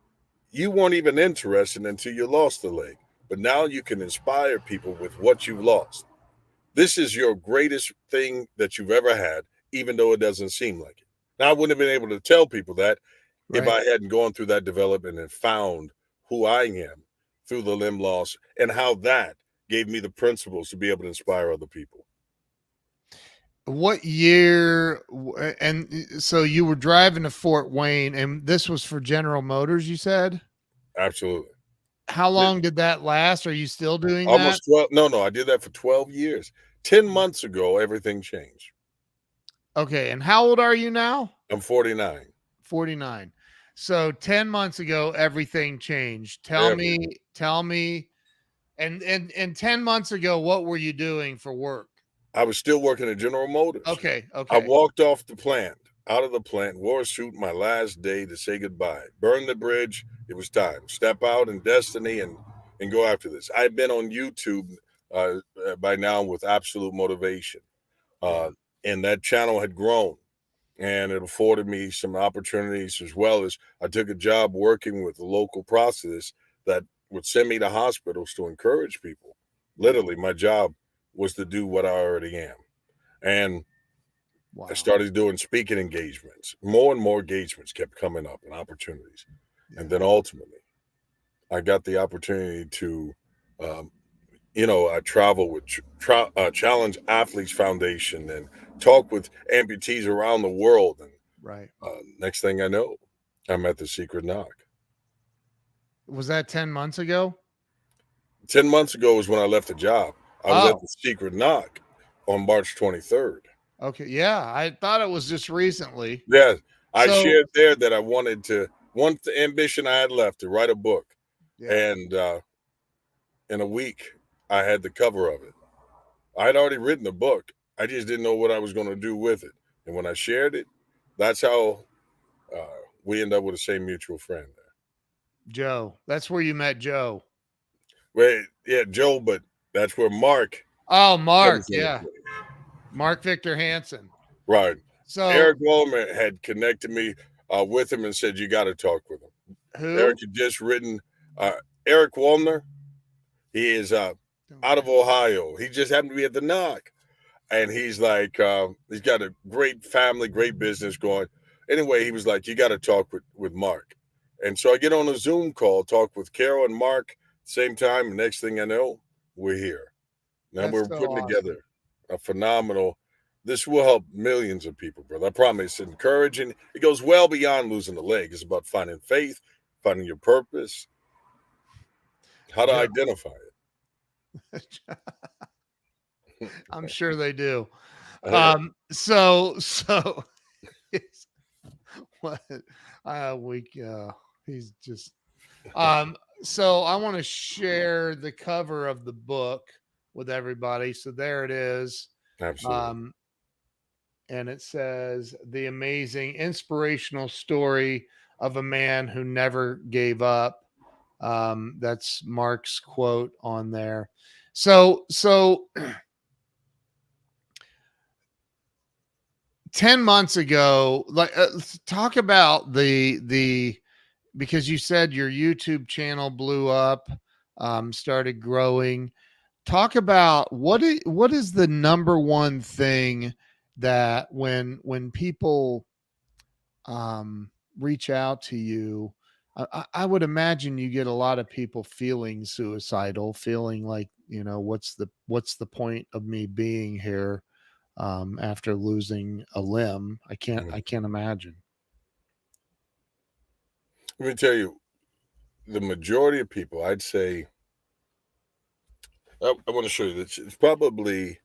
You weren't even interested until you lost the leg, but now you can inspire people with what you've lost. This is your greatest thing that you've ever had, even though it doesn't seem like it. Now, I wouldn't have been able to tell people that if Right. I hadn't gone through that development and found who I am through the limb loss and how that gave me the principles to be able to inspire other people. What year? And so you were driving to Fort Wayne, and this was for General Motors, you said? Absolutely. How Yeah, long did that last? Are you still doing that? almost 12. No, I did that for 12 years. 10 months ago, everything changed. Okay. And how old are you now? I'm 49. 49. So 10 months ago, everything changed. Everything. Tell me, and 10 months ago, what were you doing for work? I was still working at General Motors. Okay. I Okay. walked off the plant, out of the plant, wore a suit my last day to say goodbye. Burned the bridge. It was time. Step out in destiny and go after this. I've been on YouTube by now with absolute motivation. Yeah. Uh, and that channel had grown and it afforded me some opportunities as well as I took a job working with a local prosthetist that would send me to hospitals to encourage people. Yeah. Literally, my job was to do what I already am. And I Wow. started doing speaking engagements. More and more engagements kept coming up and opportunities. And Yeah. then ultimately, I got the opportunity to, um, I travel with Challenge Athletes Foundation and talk with amputees around the world. And Right. next thing I know, I'm at the Secret Knock. Was that 10 months ago? 10 months ago was when I left the job. I was at Oh, the Secret Knock on March 23rd. okay. Yeah. I thought it was just recently. Yeah, I So, shared there that I wanted to, ambition I had left to write a book. yeah. And in a week, I had the cover of it. I had already written the book. I just didn't know what I was going to do with it. And when I shared it, that's how uh, we end up with the same mutual friend. Joe. That's where you met Joe. Well, yeah, Joe, but that's where Mark Oh, Mark. comes into Yeah. play. Mark Victor Hansen. Right. So, Eric Wallman had connected me with him and said, you got to talk with him. who? Eric had just written, uh, Eric Wallner, he is out of Ohio. He just happened to be at the knock. And he's like, he's got a great family, great business going. Anyway, he was like, you got to talk with Mark. And so I get on a Zoom call, talk with Carol and Mark same time. And next thing I know, we're here. Now That's we're so putting awesome. together a phenomenal This will help millions of people, brother. I promise. It's encouraging. It goes well beyond losing a leg. It's about finding faith, finding your purpose, how to Joe, identify I'm sure they do. it. So it's what he's just so I want to share the cover of the book with everybody. So there it is. Absolutely. Um, and it says the amazing inspirational story of a man who never gave up. That's Mark's quote on there. So 10 months ago, like talk about the because you said your YouTube channel blew up, started growing. Talk about what is the number one thing that when people reach out to you, I would imagine you get a lot of people feeling suicidal, feeling like, what's the point of me being here after losing a limb? Mhm. I can't imagine. Let me tell you, the majority of people, I'd say, I want to show you that it's probably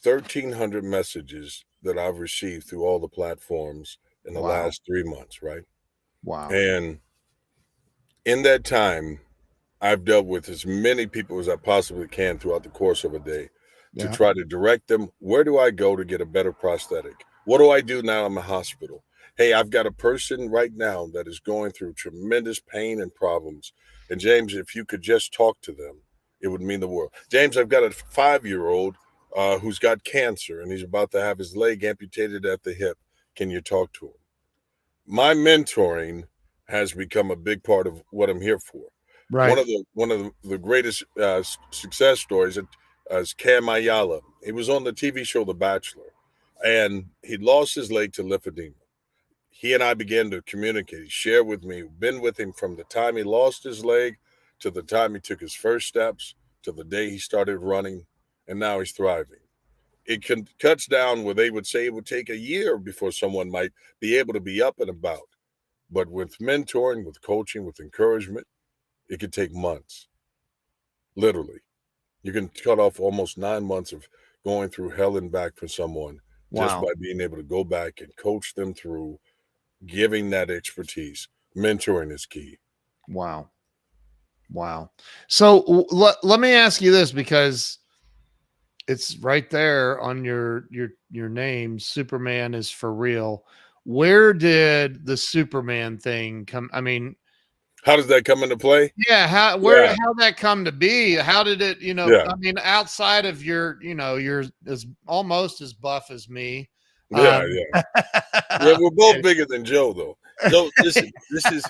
1,300 messages that I've received through all the platforms in the Wow. last 3 months, right? Wow. And in that time, I've dealt with as many people as I possibly can throughout the course of a day to Yeah. try to direct them. Where do I go to get a better prosthetic? What do I do now in the hospital? Hey, I've got a person right now that is going through tremendous pain and problems. And James, if you could just talk to them, it would mean the world. James, I've got a 5-year-old who's got cancer and he's about to have his leg amputated at the hip. Can you talk to him? My mentoring has become a big part of what I'm here for. Right. One of the greatest success stories is Cam Ayala. He was on the TV show The Bachelor, and he lost his leg to lymphedema. He and I began to communicate. He shared with me, been with him from the time he lost his leg to the time he took his first steps to the day he started running, and now he's thriving. Cuts down where they would say it would take a year before someone might be able to be up and about. But with mentoring, with coaching, with encouragement, it could take months. Literally. You can cut off almost 9 months of going through hell and back for someone just Wow. by being able to go back and coach them through giving that expertise. Mentoring is key. Wow. Wow. So let me ask you this, because it's right there on your name. Superman is for real. Where did the Superman thing come? I mean, How does that come into play? yeah, Yeah, how that come to be? How did it, yeah, I mean, outside of you're as almost as buff as me. yeah, Um yeah. Yeah, we're both bigger than Joe, though. Joe, listen, this is,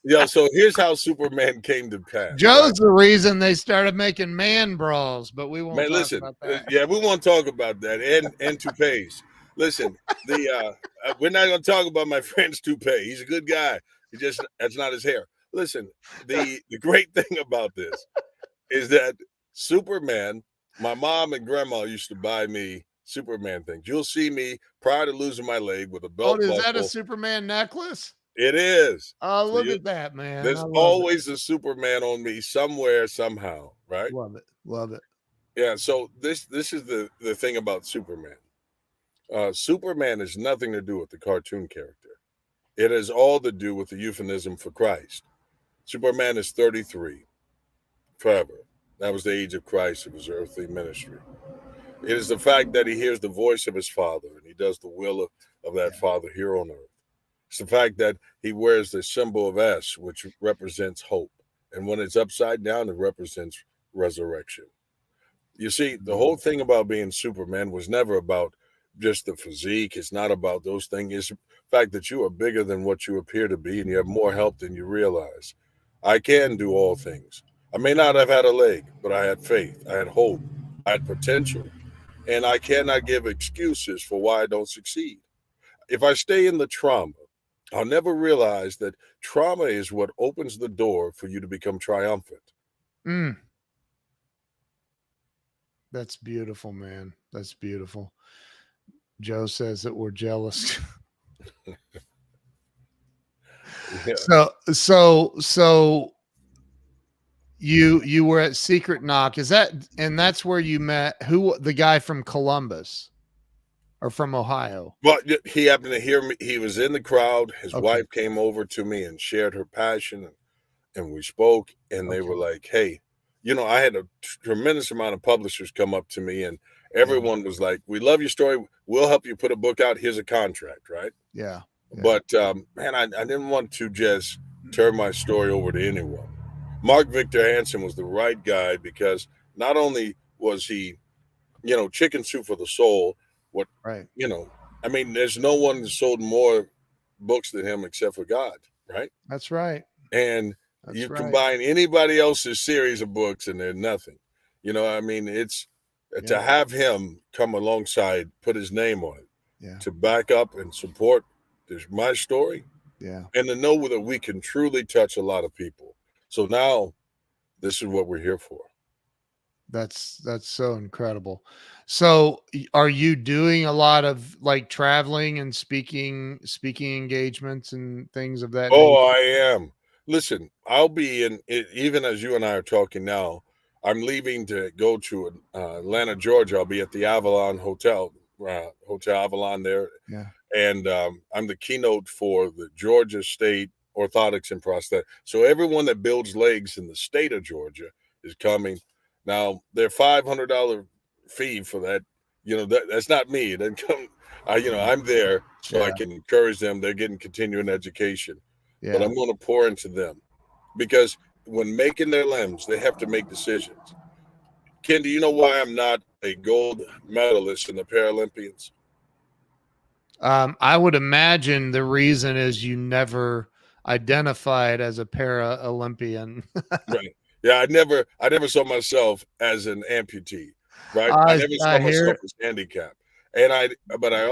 yeah, so here's how Superman came to pass, Joe's right? the reason they started making man brawls, but we won't Man, talk listen, about that. yeah, we want to talk about that and toupees. Listen, the we're not going to talk about my friend's toupee. He's a good guy. He just that's not his hair. Listen, the great thing about this is that Superman, my mom and grandma used to buy me Superman things. You'll see me prior to losing my leg with a Oh, belt is that a buckle. Superman necklace? It is. Oh, So look you at that, man. I there's love it. always a Superman on me somewhere, somehow, right? Love it. Love it. Yeah. So this is the thing about Superman. Superman has nothing to do with the cartoon character. It has all to do with the euphemism for Christ. Superman is 33 forever. That was the age of Christ of his earthly ministry. It is the fact that he hears the voice of his father and he does the will of that father here on earth. It's the fact that he wears the symbol of S, which represents hope. And when it's upside down, it represents resurrection. You see, the whole thing about being Superman was never about just the physique. It's not about those things. It's the fact that you are bigger than what you appear to be and you have more help than you realize. I can do all things. I may not have had a leg, but I had faith. I had hope. I had potential. And I cannot give excuses for why I don't succeed. If I stay in the trauma, I'll never realize that trauma is what opens the door for you to become triumphant. Mm, that's beautiful, man. That's beautiful. Joe says that we're jealous. Yeah. So you were at Secret Knock. Is that, and that's where you met who, the guy from Columbus or from Ohio? But he happened to hear me. He was in the crowd. His Okay. wife came over to me and shared her passion, and we spoke. And they were Okay. like, "Hey, I had a tremendous amount of publishers come up to me, and Yeah. everyone was like, 'We love your story. We'll help you put a book out. Here's a contract, right?'" Yeah. Yeah. But man, I didn't want to just turn my story over to anyone. Mark Victor Hansen was the right guy because not only was he, chicken soup for the soul, what, Right. you know, I mean, there's no one that sold more books than him except for God, right? That's right. And That's you right. combine anybody else's series of books and they're nothing. I mean, it's to Yeah. have him come alongside, put his name on it, Yeah. to back up and support my story, Yeah. and to know that we can truly touch a lot of people. So now this is what we're here for. That's so incredible. So are you doing a lot of like traveling and speaking engagements and things of that nature? Oh, I am. Listen, I'll be in it, even as you and I are talking now. I'm leaving to go to Atlanta, Georgia. I'll be at the Avalon Hotel, Hotel Avalon there, Yeah. and I'm the keynote for the Georgia State Orthotics and Prosthetics. So everyone that builds legs in the state of Georgia is coming. Now their $500 fee for that, that's not me. That come, I'm there so I Yeah. can encourage them. They're getting continuing education, but Yeah. I'm going to pour into them because when making their limbs, they have to make decisions. Ken, do you know why I'm not a gold medalist in the Paralympians? I would imagine the reason is you never identified as a para Olympian. Right. Yeah, I never saw myself as an amputee, right? I never I saw hear myself it. as handicapped. And but I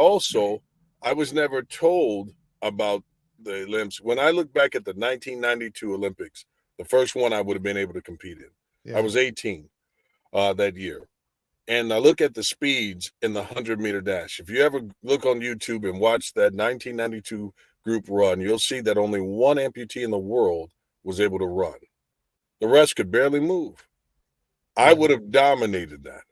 was never told about the limbs. When I look back at the 1992 Olympics, the first one I would have been able to compete in, I Yeah. was 18 that year. And I look at the speeds in the 100-meter dash. If you ever look on YouTube and watch that 1992 group run, you'll see that only one amputee in the world was able to run. The rest could barely move. I Yeah. would have dominated that.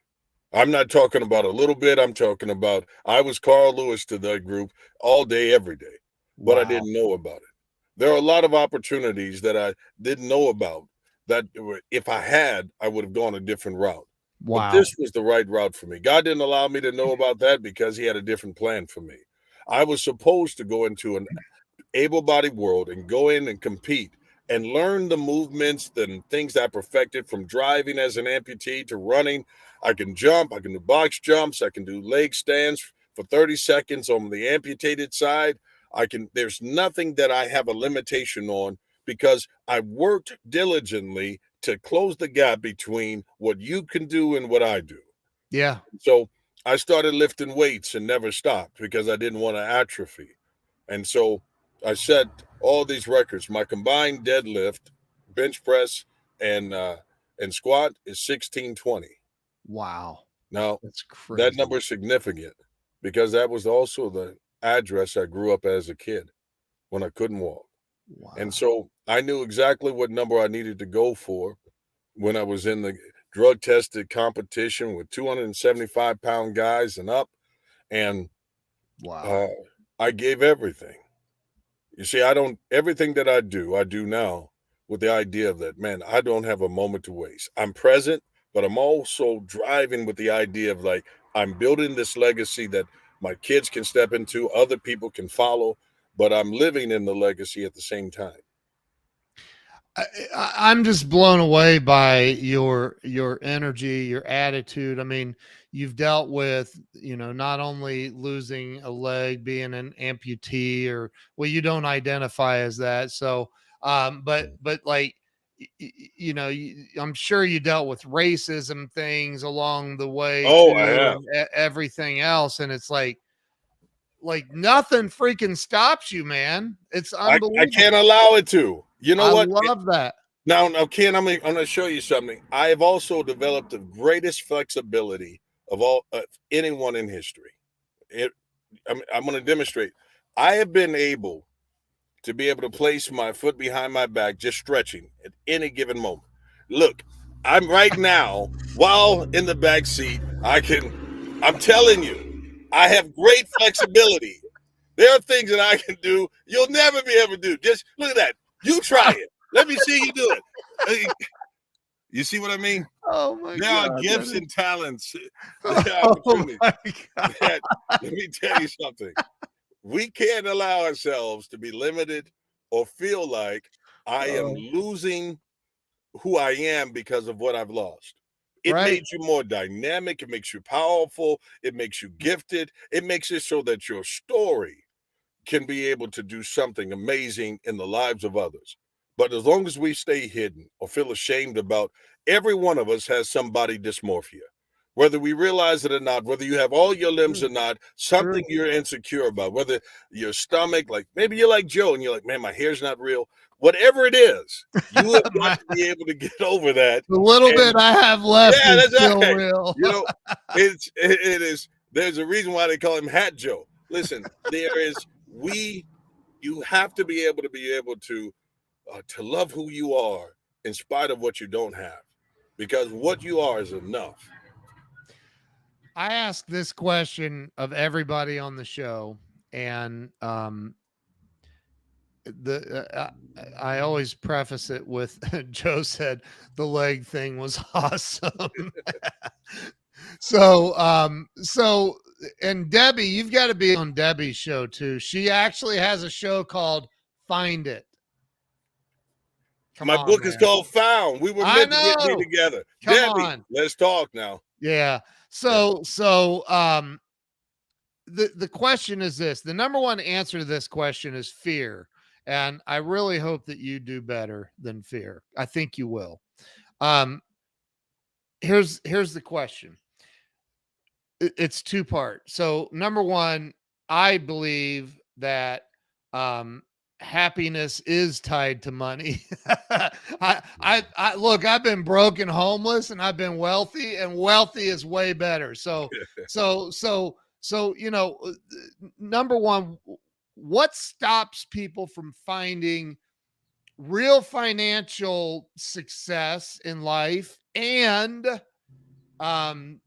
I'm not talking about a little bit. I'm talking about I was Carl Lewis to that group all day, every day, but I Wow. didn't know about it. There are a lot of opportunities that I didn't know about that if I had, I would have gone a different route. But Wow. this was the right route for me. God didn't allow me to know about that because he had a different plan for me. I was supposed to go into an able-bodied world and go in and compete and learn the movements and things that I perfected from driving as an amputee to running. I can jump, I can do box jumps, I can do leg stands for 30 seconds on the amputated side. There's nothing that I have a limitation on because I worked diligently to close the gap between what you can do and what I do. Yeah. So I started lifting weights and never stopped because I didn't want to atrophy. And so I set all these records. My combined deadlift, bench press, and squat is 1620. Wow. Now That's that crazy. number is significant because that was also the address I grew up as a kid when I couldn't walk. And Wow. so I knew exactly what number I needed to go for when I was in the drug tested competition with 275-pound guys and up. And Wow. uh, I gave everything. You see, everything that I do now with the idea of that, man, I don't have a moment to waste. I'm present, but I'm also driving with the idea of like, I'm building this legacy that my kids can step into, other people can follow, but I'm living in the legacy at the same time. I'm just blown away by your energy, your attitude. I mean, you've dealt with, not only losing a leg, being an amputee, or well, you don't identify as that. So, but like, I'm sure you dealt with racism things along the way Oh, I too, have. and everything else. And it's like nothing freaking stops you, man. It's I can't unbelievable. allow it to. You know I what? love that. Now, Ken, I'm going to show you something. I have also developed the greatest flexibility of anyone in history. I'm going to demonstrate. I have been able to be able to place my foot behind my back, just stretching at any given moment. Look, I'm right now while in the back seat. I'm telling you, I have great flexibility. There are things that I can do you'll never be able to do. Just look at that. You try it. Let me see you do it. You see what I mean? Oh my There God. are gifts and talents, there are Oh opportunities my God. that, let me tell you something. We can't allow ourselves to be limited or feel like I am Oh, losing who I am because of what I've lost. It right. makes you more dynamic. It makes you powerful. It makes you gifted. It makes it so that your story can be able to do something amazing in the lives of others. But as long as we stay hidden or feel ashamed about, every one of us has somebody dysmorphia. Whether we realize it or not, whether you have all your limbs or True. not, True. something you're insecure about, whether your stomach, like maybe you're like Joe and you're like, man, my hair's not real. Whatever it is, you have got My, to be able to get over that. the little And bit I have left yeah, is that's still right. real. You know, it is. There's a reason why they call him Hat Joe. Listen, there is we. You have to be able to love who you are in spite of what you don't have, because what you are is enough. I ask this question of everybody on the show, and I always preface it with Joe said the leg thing was awesome. So and Debbie, you've got to be on Debbie's show too. She actually has a show called Find It. Come My on, book is man. called Found. We were I meant to be know. together. Come Debbie, on. let's talk now. Yeah. Yeah. So the question is this. The number one answer to this question is fear. And I really hope that you do better than fear. I think you will. Um here's the question. It's two part. So number one, I believe that um happiness is tied to money. I look, I've been broke and homeless and I've been wealthy, and wealthy is way better. So number one, what stops people from finding real financial success in life and um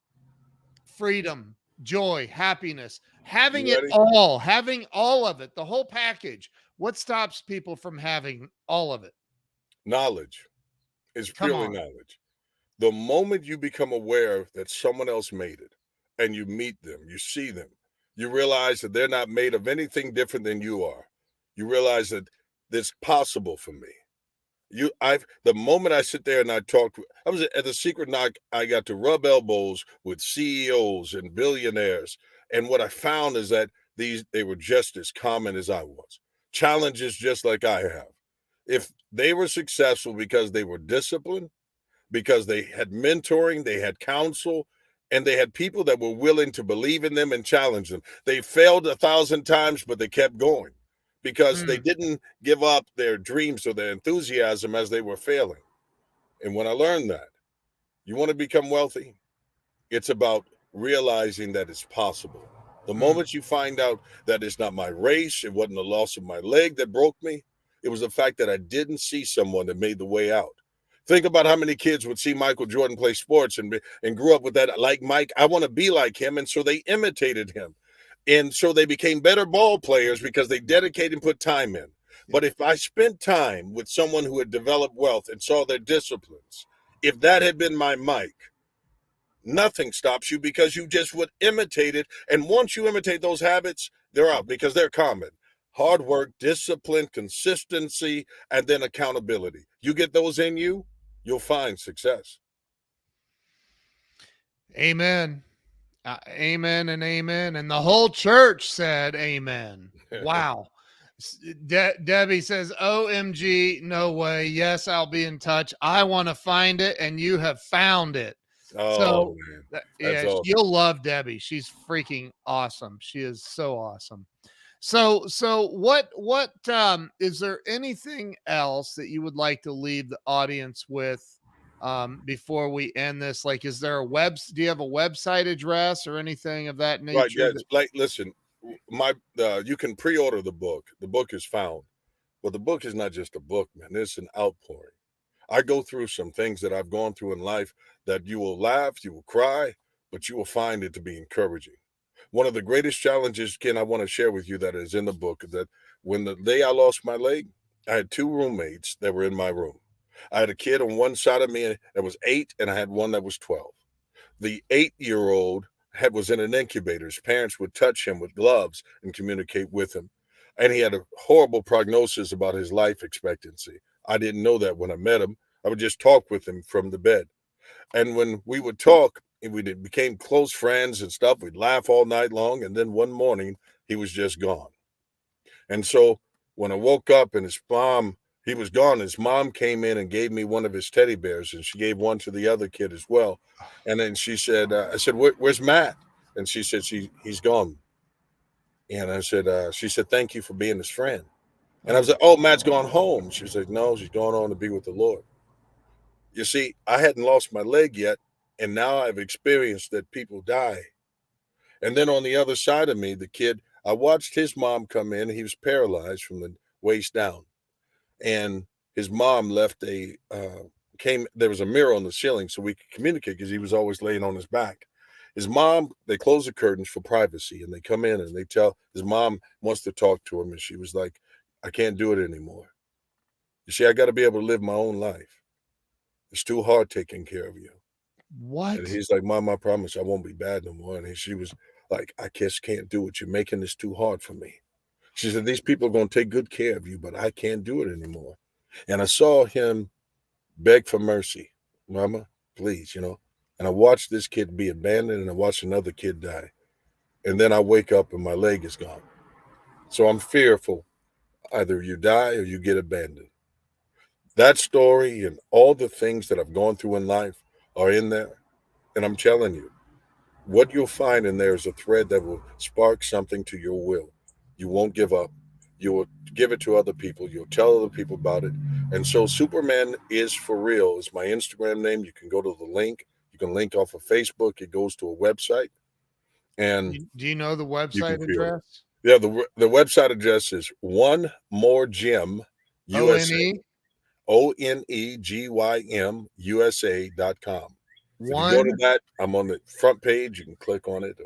freedom, joy, happiness, You ready? having all of it, the whole package? What stops people from having all of it? Knowledge is Come purely on. knowledge. The moment you become aware that someone else made it and you meet them, you see them, you realize that they're not made of anything different than you are. You realize that it's possible for me. The moment I sit there and I talk, I was at the Secret Knock, I got to rub elbows with CEOs and billionaires. And what I found is that they were just as common as I was. Challenges just like I have. If they were successful because they were disciplined, because they had mentoring, they had counsel, and they had people that were willing to believe in them and challenge them. They failed 1,000 times, but they kept going because they Mm, didn't give up their dreams or their enthusiasm as they were failing. And when I learned that, you want to become wealthy, it's about realizing that it's possible. The mm. moment you find out that it's not my race, it wasn't the loss of my leg that broke me, it was the fact that I didn't see someone that made the way out. Think about how many kids would see Michael Jordan play sports and grew up with that, like Mike, I want to be like him. And so they imitated him. And so they became better ball players because they dedicated and put time in. Yeah. But if I spent time with someone who had developed wealth and saw their disciplines, if that had been my Mike, nothing stops you because you just would imitate it. And once you imitate those habits, they're out because they're common. Hard work, discipline, consistency, and then accountability. You get those in you, you'll find success. Amen. Amen and amen. And the whole church said amen. Wow. Debbie says, OMG, no way. Yes, I'll be in touch. I want to find it, and you have found it. Oh, So, man. That's yeah, awesome. you'll love Debbie. She's freaking awesome. She is so awesome. So what is there anything else that you would like to leave the audience with before we end this? Like, is there a do you have a website address or anything of that Right, nature? yeah, like, listen, my you can pre-order the book. The book is found. But the book is not just a book, man. It's an outpouring. I go through some things that I've gone through in life that you will laugh, you will cry, but you will find it to be encouraging. One of the greatest challenges, Ken, I want to share with you that is in the book is that when the day I lost my leg, I had two roommates that were in my room. I had a kid on one side of me that was 8, and I had one that was 12. The 8-year-old was in an incubator. His parents would touch him with gloves and communicate with him. And he had a horrible prognosis about his life expectancy. I didn't know that when I met him. I would just talk with him from the bed. And when we would talk, and became close friends and stuff. We'd laugh all night long. And then one morning, he was just gone. And so when I woke up and he was gone, his mom came in and gave me one of his teddy bears, and she gave one to the other kid as well. And then she said, I said, Where's Matt? And she said, he's gone. And I said, she said, thank you for being his friend. And I was like, oh, Matt's gone home. She was like, no, she's going on to be with the Lord. You see, I hadn't lost my leg yet. And now I've experienced that people die. And then on the other side of me, the kid, I watched his mom come in. He was paralyzed from the waist down. And his mom left there was a mirror on the ceiling so we could communicate because he was always laying on his back. His mom, they close the curtains for privacy and they come in and they tell his mom wants to talk to him. And she was like, I can't do it anymore. You see, I got to be able to live my own life. It's too hard taking care of you. And What? he's like, Mom, I promise I won't be bad no more. And she was like, I just can't do it. You're making this too hard for me. She said, these people are going to take good care of you, but I can't do it anymore. And I saw him beg for mercy. Mama, please, And I watched this kid be abandoned and I watched another kid die. And then I wake up and my leg is gone. So I'm fearful. Either you die or you get abandoned. That story and all the things that I've gone through in life are in there. And I'm telling you, what you'll find in there is a thread that will spark something to your will. You won't give up. You will give it to other people. You'll tell other people about it. And so Superman is for real is my Instagram name. You can go to the link. You can link off of Facebook. It goes to a website. And Do you know the you can website feel it. address? Yeah, the website address is One More Gym USA. ONE? ONEGYM USA.com. If you go to One. that, I'm on the front page. You can click on it.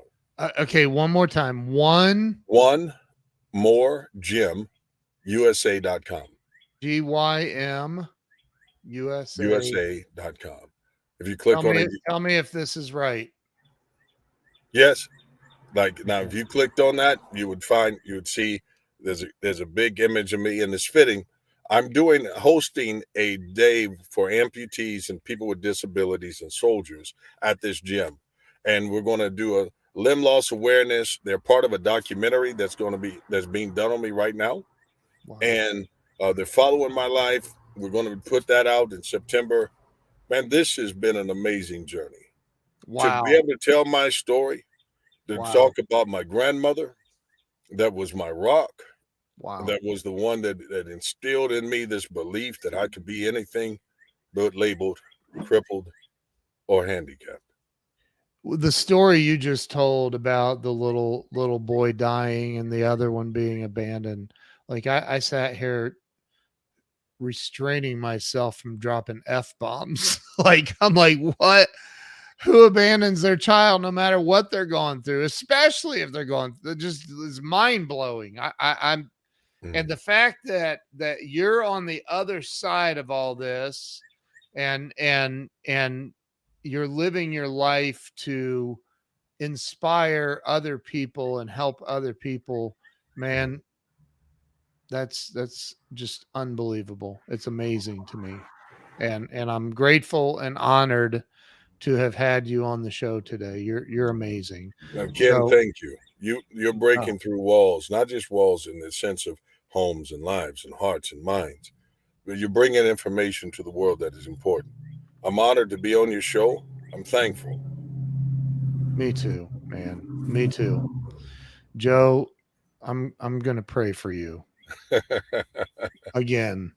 Okay, one more time. One More Gym USA.com. GYM USA. USA.com. If you click on it, Tell me if this is right. yes. Like now, if you clicked on that, you would see there's a big image of me, and it's fitting. I'm hosting a day for amputees and people with disabilities and soldiers at this gym, and we're going to do a limb loss awareness. They're part of a documentary that's being done on me right now, Wow. and they're following my life. We're going to put that out in September. Man, this has been an amazing journey. To be Wow. able to tell my story, to Wow. talk about my grandmother, that was my rock. Wow. That was the one that instilled in me this belief that I could be anything but labeled crippled or handicapped. The story you just told about the little boy dying and the other one being abandoned, like I sat here restraining myself from dropping F-bombs. Like I'm like, what? Who abandons their child no matter what they're going through, especially if they're going through, just is mind blowing. I'm and the fact that you're on the other side of all this and you're living your life to inspire other people and help other people, man, that's just unbelievable. It's amazing to me. And I'm grateful and honored to have had you on the show today. You're amazing. Now, Ken, So, thank you. You're breaking through walls, not just walls in the sense of homes and lives and hearts and minds, but you're bringing information to the world that is important. I'm honored to be on your show. I'm thankful. me too, man. Me too. Joe, I'm going to pray for you again.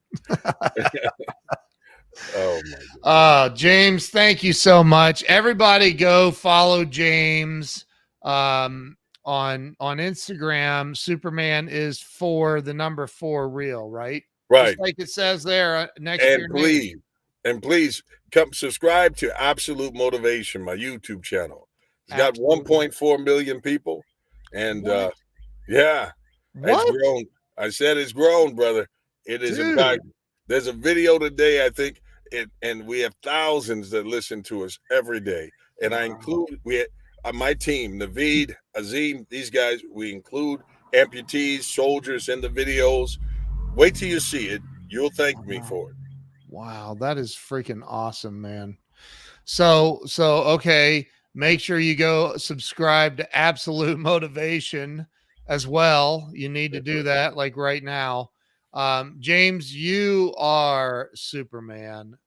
Oh my God. James, thank you so much. Everybody go follow James on Instagram. Superman is 4 real, right? Right. Just like it says there next to your name. And please come subscribe to Absolute Motivation, my YouTube channel. It's got Absolutely. 1.4 million people. And What? yeah, it's What? grown. I said it's grown, brother. It is, in fact, Dude. there's a video today, I think, and we have thousands that listen to us every day. And I Wow. include my team, Naveed, Azim, these guys, we include amputees, soldiers in the videos. Wait till you see it. You'll thank me Wow. for it. Wow, that is freaking awesome, man. So okay, make sure you go subscribe to Absolute Motivation as well. You need to do that like right now. James, you are Superman.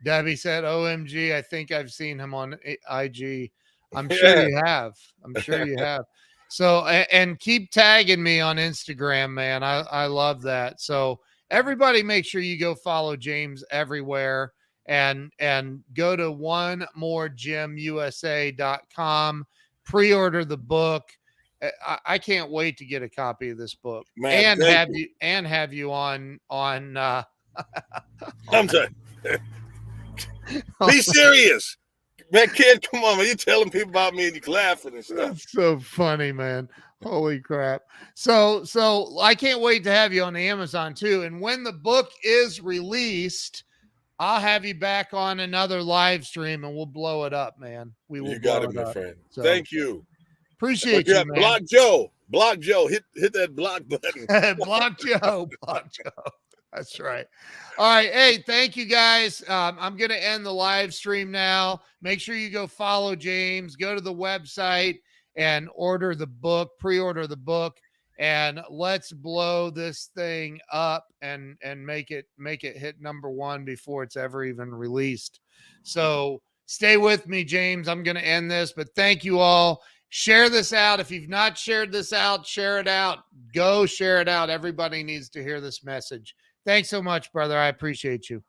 Debbie said, "OMG, I think I've seen him on IG." I'm sure Yeah. you have. I'm sure you have. So and keep tagging me on Instagram, man. I love that. So everybody make sure you go follow James everywhere and go to onemoregymusa.com, pre-order the book. I can't wait to get a copy of this book Man, and thank you. have you on I'm on sorry. Be serious. Man, kid, come on, man. You're telling people about me and you're laughing and stuff. That's so funny, man. Holy crap. So I can't wait to have you on Amazon too. And when the book is released, I'll have you back on another live stream and we'll blow it up, man. We will You got blow it, it my up. friend. So Thank you. appreciate you, man. Block Joe. Block Joe. Hit that block button. Block Joe. Block Joe. That's right. All right. Hey, thank you guys. I'm going to end the live stream now. Make sure you go follow James, go to the website and order the book, pre-order the book, and let's blow this thing up and make it hit #1 before it's ever even released. So stay with me, James. I'm going to end this, but thank you all. Share this out. If you've not shared this out, share it out. Go share it out. Everybody needs to hear this message. Thanks so much, brother. I appreciate you.